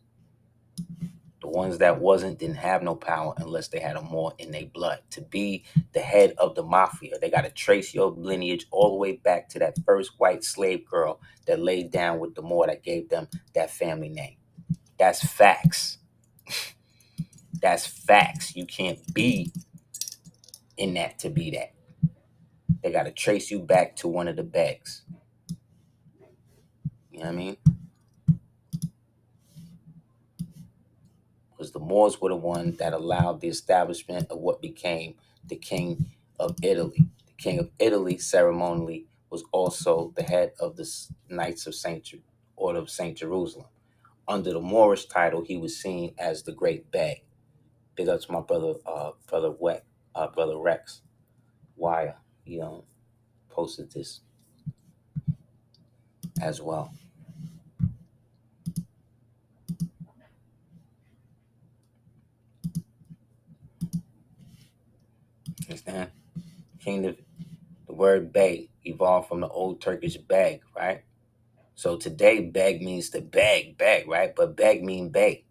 Speaker 3: The ones that wasn't didn't have no power unless they had a Moor in their blood. To be the head of the mafia, they got to trace your lineage all the way back to that first white slave girl that laid down with the Moor that gave them that family name. That's facts. That's facts. You can't be in that to be that. They got to trace you back to one of the begs. You know what I mean? Because the Moors were the ones that allowed the establishment of what became the King of Italy. The King of Italy ceremonially was also the head of the Knights of Order of Saint Jerusalem. Under the Moorish title, he was seen as the Great Beg. Big up to my brother, brother Rex Wire. He posted this as well. Understand? King of the word beg evolved from the old Turkish beg, right? So today beg means to beg, right? But beg mean beg,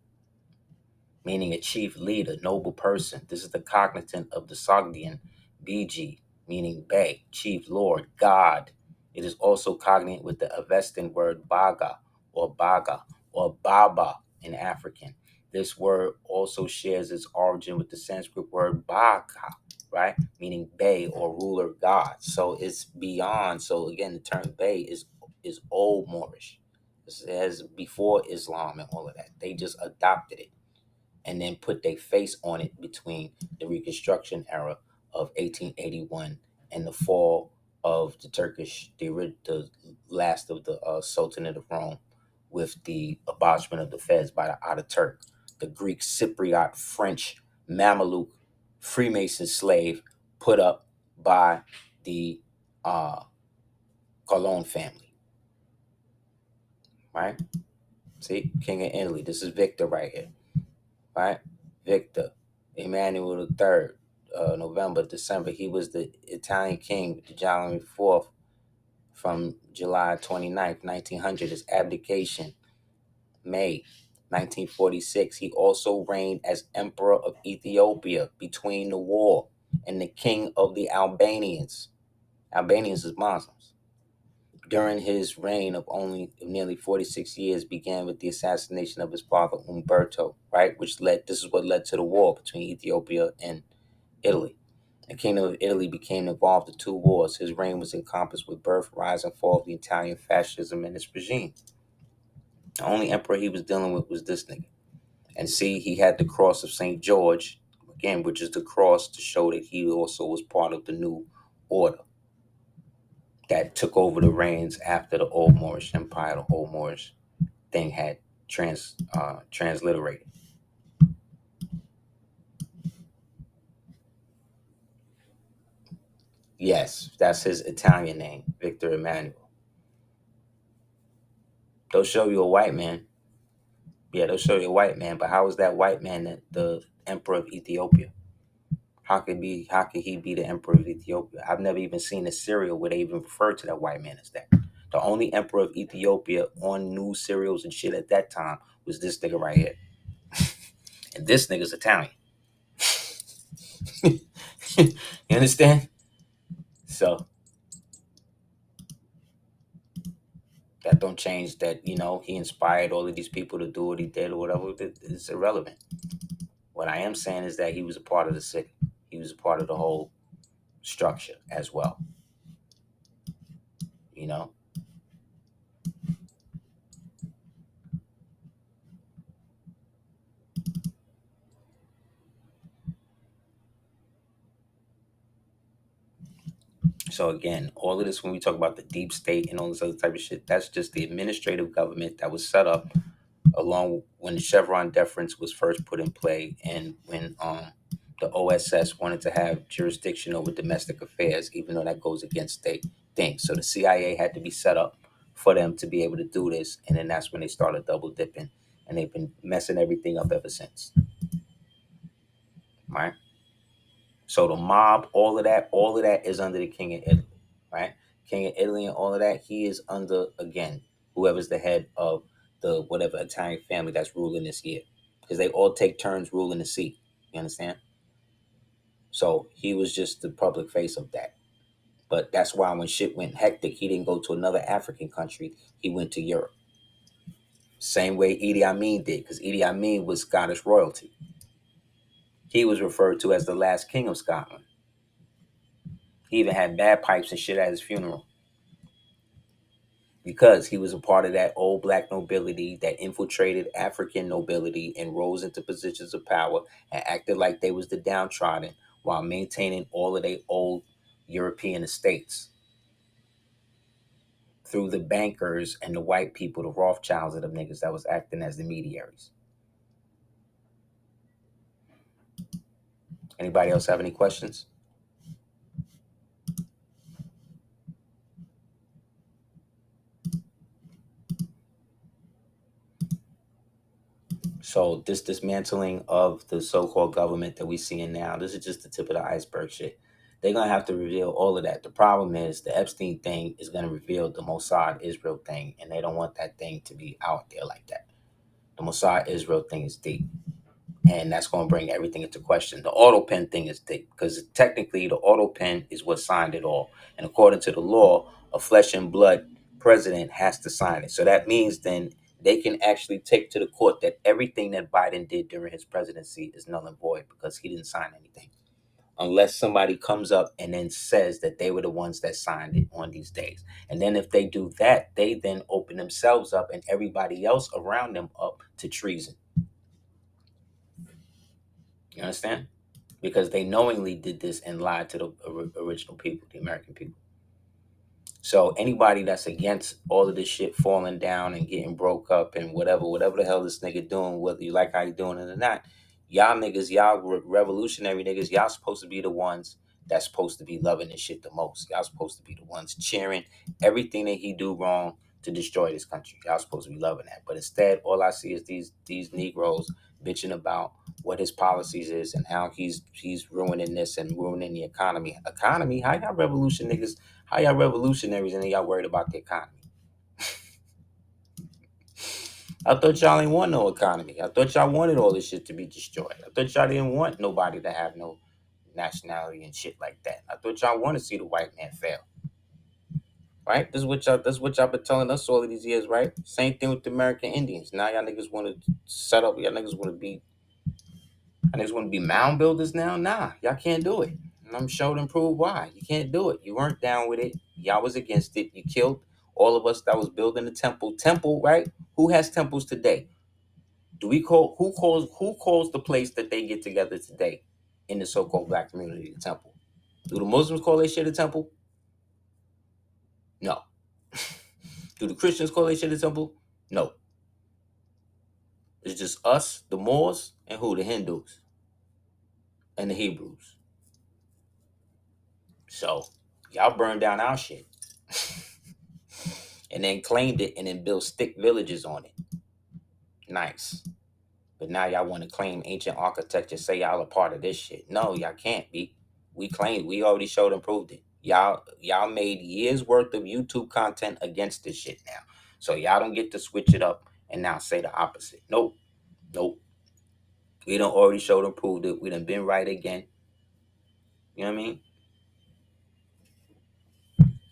Speaker 3: meaning a chief leader, noble person. This is the cognitant of the Sogdian Bg, meaning beg, chief lord, god. It is also cognate with the Avestan word baga or baba in African. This word also shares its origin with the Sanskrit word baka, right? Meaning bay or ruler god. So it's beyond. So again, the term bay is old Moorish. It has before Islam and all of that. They just adopted it and then put their face on it between the Reconstruction era of 1881 and the fall of the the last of the Sultanate of Rome, with the abolishment of the feds by the Ataturk, the Greek Cypriot French Mameluke Freemason slave put up by the Colon family, right? See, King of Italy. This is Victor right here, right? Victor Emmanuel III, November, December. He was the Italian king, January 4th, from July 29th, 1900. His abdication, May 1946. He also reigned as Emperor of Ethiopia between the war and the king of the Albanians. Albanians is Muslims. During his reign of nearly 46 years, began with the assassination of his father Umberto, right? This is what led to the war between Ethiopia and Italy. The Kingdom of Italy became involved in two wars. His reign was encompassed with birth, rise, and fall of the Italian fascism and its regime. The only emperor he was dealing with was this nigga. And see, he had the cross of St. George, again, which is the cross to show that he also was part of the new order that took over the reins after the old Moorish Empire, the old Moorish thing had transliterated. Yes, that's his Italian name, Victor Emmanuel. They'll show you a white man. Yeah, they'll show you a white man, but how is that white man the emperor of Ethiopia? How could he be the emperor of Ethiopia? I've never even seen a serial where they even refer to that white man as that. The only emperor of Ethiopia on news serials and shit at that time was this nigga right here. And this nigga's Italian. You understand? So that don't change that, he inspired all of these people to do what he did or whatever. It's irrelevant. What I am saying is that he was a part of the city. He was a part of the whole structure as well. You know? So again, all of this, when we talk about the deep state and all this other type of shit, that's just the administrative government that was set up along when the Chevron deference was first put in play, and when the OSS wanted to have jurisdiction over domestic affairs, even though that goes against state things. So the CIA had to be set up for them to be able to do this. And then that's when they started double dipping, and they've been messing everything up ever since. Right? So the mob, all of that is under the King of Italy. Right? King of Italy and all of that, he is under, again, whoever's the head of the whatever Italian family that's ruling this year. Because they all take turns ruling the seat. You understand? So he was just the public face of that. But that's why when shit went hectic, he didn't go to another African country. He went to Europe. Same way Idi Amin did, because Idi Amin was Scottish royalty. He was referred to as the last king of Scotland. He even had bagpipes and shit at his funeral because he was a part of that old black nobility that infiltrated African nobility and rose into positions of power and acted like they was the downtrodden while maintaining all of their old European estates through the bankers and the white people, the Rothschilds of them niggas that was acting as the mediaries. Anybody else have any questions? So this dismantling of the so-called government that we seeing now, this is just the tip of the iceberg shit. They're gonna have to reveal all of that. The problem is the Epstein thing is gonna reveal the Mossad Israel thing, and they don't want that thing to be out there like that. The Mossad Israel thing is deep, and that's gonna bring everything into question. The auto pen thing is deep because technically the auto pen is what signed it all, and according to the law, a flesh and blood president has to sign it. So that means then they can actually take to the court that everything that Biden did during his presidency is null and void because he didn't sign anything. Unless somebody comes up and then says that they were the ones that signed it on these days. And then if they do that, they then open themselves up and everybody else around them up to treason. You understand? Because they knowingly did this and lied to the original people, the American people. So anybody that's against all of this shit falling down and getting broke up and whatever the hell this nigga doing, whether you like how he doing it or not, y'all niggas, y'all revolutionary niggas, y'all supposed to be the ones that's supposed to be loving this shit the most. Y'all supposed to be the ones cheering everything that he do wrong to destroy this country. Y'all supposed to be loving that. But instead, all I see is these Negroes bitching about what his policies is and how he's ruining this and ruining the economy. Economy? How y'all revolution niggas? How y'all revolutionaries and then y'all worried about the economy? I thought y'all ain't want no economy. I thought y'all wanted all this shit to be destroyed. I thought y'all didn't want nobody to have no nationality and shit like that. I thought y'all want to see the white man fail. Right? This is what y'all been telling us all of these years, right? Same thing with the American Indians. Now y'all niggas want to set up, y'all niggas want to be mound builders now? Nah, y'all can't do it. And I'm showing and prove why. You can't do it. You weren't down with it. Y'all was against it. You killed all of us that was building the temple. Temple, right? Who has temples today? Do we call who calls the place that they get together today in the so-called black community the temple? Do the Muslims call their shit a temple? No. Do the Christians call their shit a temple? No. It's just us, the Moors, and who? The Hindus and the Hebrews. So y'all burned down our shit. And then claimed it and then built stick villages on it. Nice. But now y'all want to claim ancient architecture, say y'all a part of this shit. No, y'all can't be. We claimed, we already showed and proved it. Y'all made years worth of YouTube content against this shit now. So y'all don't get to switch it up and now say the opposite. Nope. Nope. We done already showed and proved it. We done been right again. You know what I mean?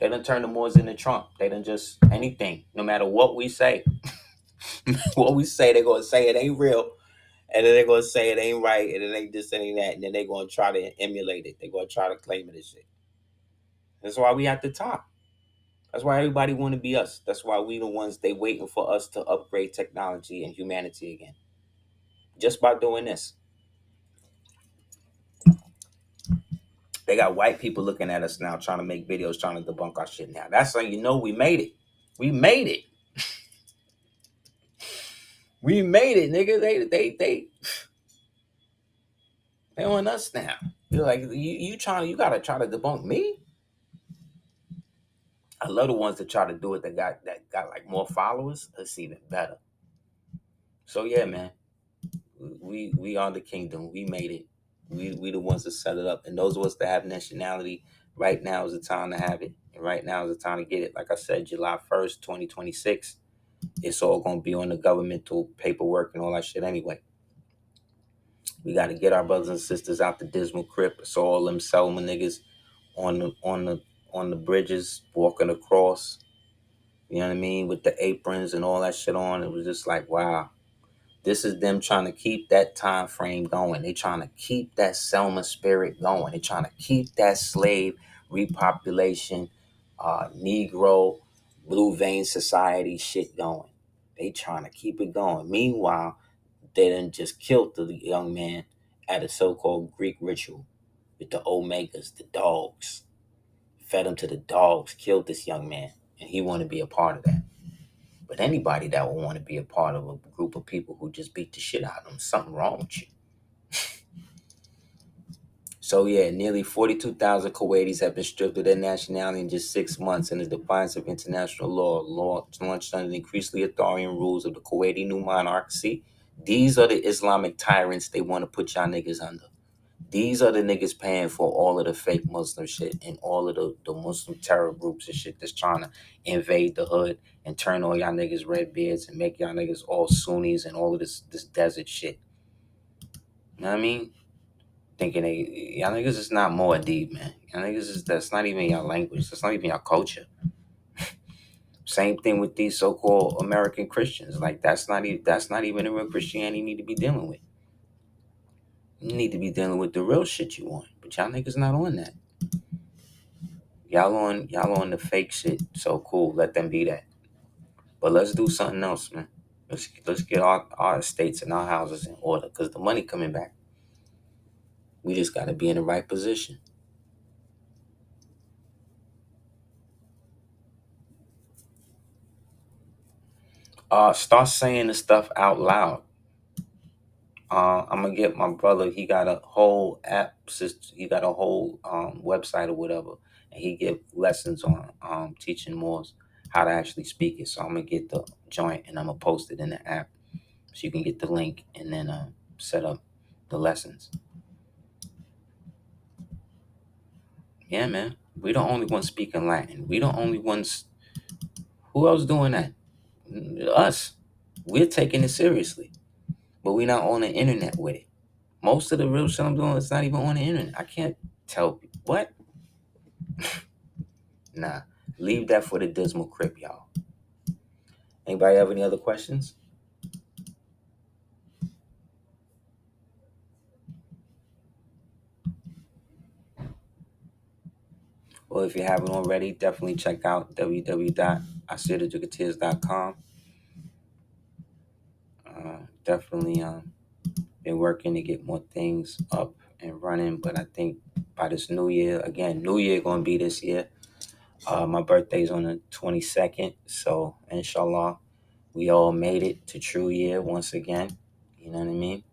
Speaker 3: They done turn the Moors into Trump. They done just anything. No matter what we say. What we say, they're gonna say it ain't real. And then they're gonna say it ain't right, and it ain't this, and ain't that, and then they're gonna try to emulate it. They're gonna try to claim it as shit. That's why we at the top. That's why everybody wanna be us. That's why we the ones they waiting for us to upgrade technology and humanity again. Just by doing this. They got white people looking at us now trying to make videos, trying to debunk our shit now. That's how you know we made it. We made it. We made it, nigga. They on us now. You're like, you gotta try to debunk me? I love the ones that try to do it that got like more followers. It's even better. So yeah, man, we are the kingdom. We made it. We the ones that set it up, and those of us that have nationality, right now is the time to have it, and right now is the time to get it. Like I said, July 1st, 2026. It's all gonna be on the governmental paperwork and all that shit anyway. We got to get our brothers and sisters out the dismal crypt. It's all them Selma niggas on the bridges walking across. You know what I mean, with the aprons and all that shit on. It was just like, wow. This is them trying to keep that time frame going. They trying to keep that Selma spirit going. They trying to keep that slave repopulation, Negro, blue vein society shit going. They trying to keep it going. Meanwhile, they done just killed the young man at a so-called Greek ritual with the Omegas, the dogs. Fed him to the dogs, killed this young man, and he want to be a part of that. But anybody that would want to be a part of a group of people who just beat the shit out of them, something wrong with you. So yeah, nearly 42,000 Kuwaitis have been stripped of their nationality in just 6 months in the defiance of international law launched under the increasingly authoritarian rules of the Kuwaiti new monarchy. These are the Islamic tyrants they want to put y'all niggas under. These are the niggas paying for all of the fake Muslim shit and all of the Muslim terror groups and shit that's trying to invade the hood and turn all y'all niggas red beards and make y'all niggas all Sunnis and all of this desert shit. You know what I mean? Thinking y'all niggas is not more deep, man. Y'all niggas is, that's not even y'all language. That's not even y'all culture. Same thing with these so-called American Christians. Like that's not even the real Christianity you need to be dealing with. You need to be dealing with the real shit you want. But y'all niggas not on that. Y'all on the fake shit. So cool. Let them be that. But let's do something else, man. Let's get our estates and our houses in order because the money coming back. We just got to be in the right position. Start saying the stuff out loud. I'm gonna get my brother. He got a whole app system. He got a whole website or whatever, and he give lessons on teaching Moors how to actually speak it. So I'm gonna get the joint and I'm gonna post it in the app, so you can get the link and then set up the lessons. Yeah, man. We the only ones speaking Latin. We the only ones. Who else doing that? Us. We're taking it seriously, but we not on the internet with it. Most of the real shit I'm doing is not even on the internet. I can't tell people what. Nah, leave that for the dismal crypt, y'all. Anybody have any other questions? Well, if you haven't already, definitely check out www.aseerthejuketeers.com. Definitely been working to get more things up and running, but I think by this new year, again, new year gonna be this year. My birthday's on the 22nd, so inshallah, we all made it to true year once again. You know what I mean?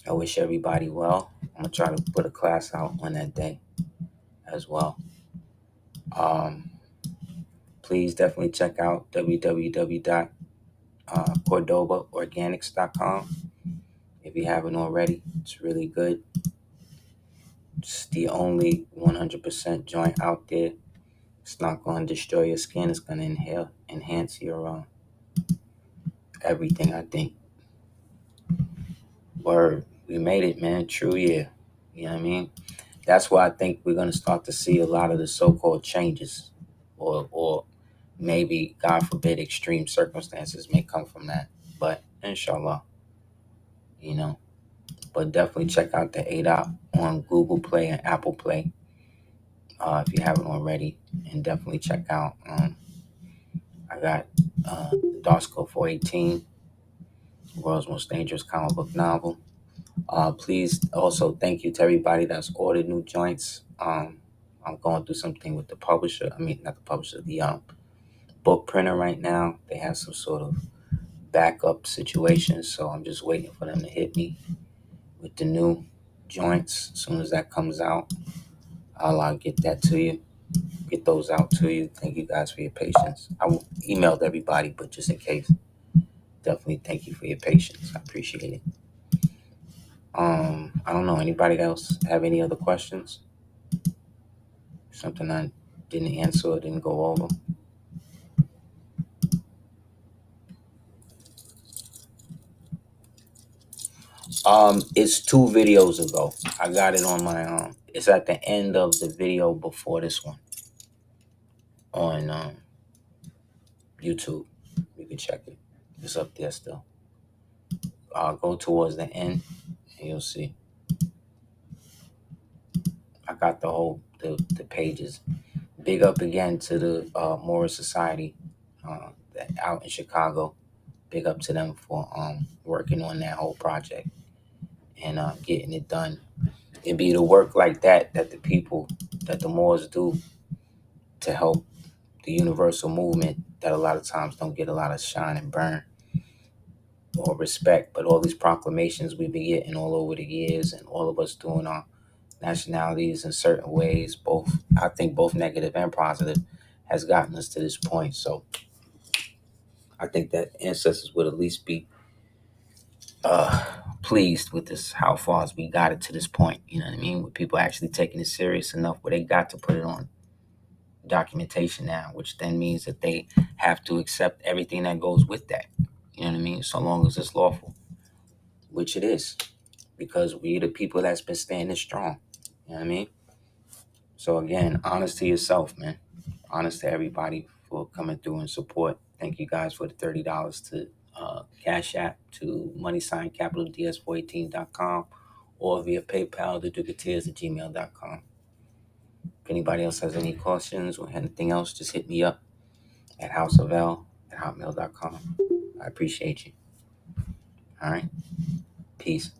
Speaker 3: I wish everybody well. I'm gonna try to put a class out on that day as well. Please definitely check out www.cordobaorganics.com if you haven't already. It's really good. It's the only 100% joint out there. It's not going to destroy your skin. It's going to enhance your everything, I think. Word. We made it, man. True year. You know what I mean? That's why I think we're going to start to see a lot of the so-called changes, or maybe, God forbid, extreme circumstances may come from that. But inshallah, you know. But definitely check out the ADOT on Google Play and Apple Play if you haven't already. And definitely check out, I got Darsco 418, World's Most Dangerous Comic Book Novel. Please also thank you to everybody that's ordered new joints. I'm going through something with the publisher. I mean, not the publisher, the book printer right now. They have some sort of backup situation, so I'm just waiting for them to hit me with the new joints. As soon as that comes out, I'll get that to you. get those out to you. Thank you guys for your patience. I emailed everybody, but just in case, definitely thank you for your patience. I appreciate it. I don't know. Anybody else have any other questions? Something I didn't answer or didn't go over? It's 2 videos ago. I got it on my it's at the end of the video before this one on YouTube. You can check it. It's up there still. I'll go towards the end and you'll see. I got the pages. Big up again to the Moorish Society out in Chicago. Big up to them for working on that whole project and getting it done. It be the work like that that the Moors do to help the universal movement that a lot of times don't get a lot of shine and burn or respect. But all these proclamations we've been getting all over the years, and all of us doing our nationalities in certain ways, I think both negative and positive, has gotten us to this point. So I think that ancestors would at least be pleased with this, how far as we got it to this point. You know what I mean? With people actually taking it serious enough where they got to put it on documentation now, which then means that they have to accept everything that goes with that. You know what I mean? So long as it's lawful, which it is, because we the people that's been standing strong. You know what I mean? So again, honest to yourself, man. Honest to everybody for coming through and support. Thank you guys for the $30 to Cash App to moneysigncapitalds418.com or via PayPal to ducateers@gmail.com. If anybody else has any questions or anything else, just hit me up at houseofel@hotmail.com. I appreciate you. All right. Peace.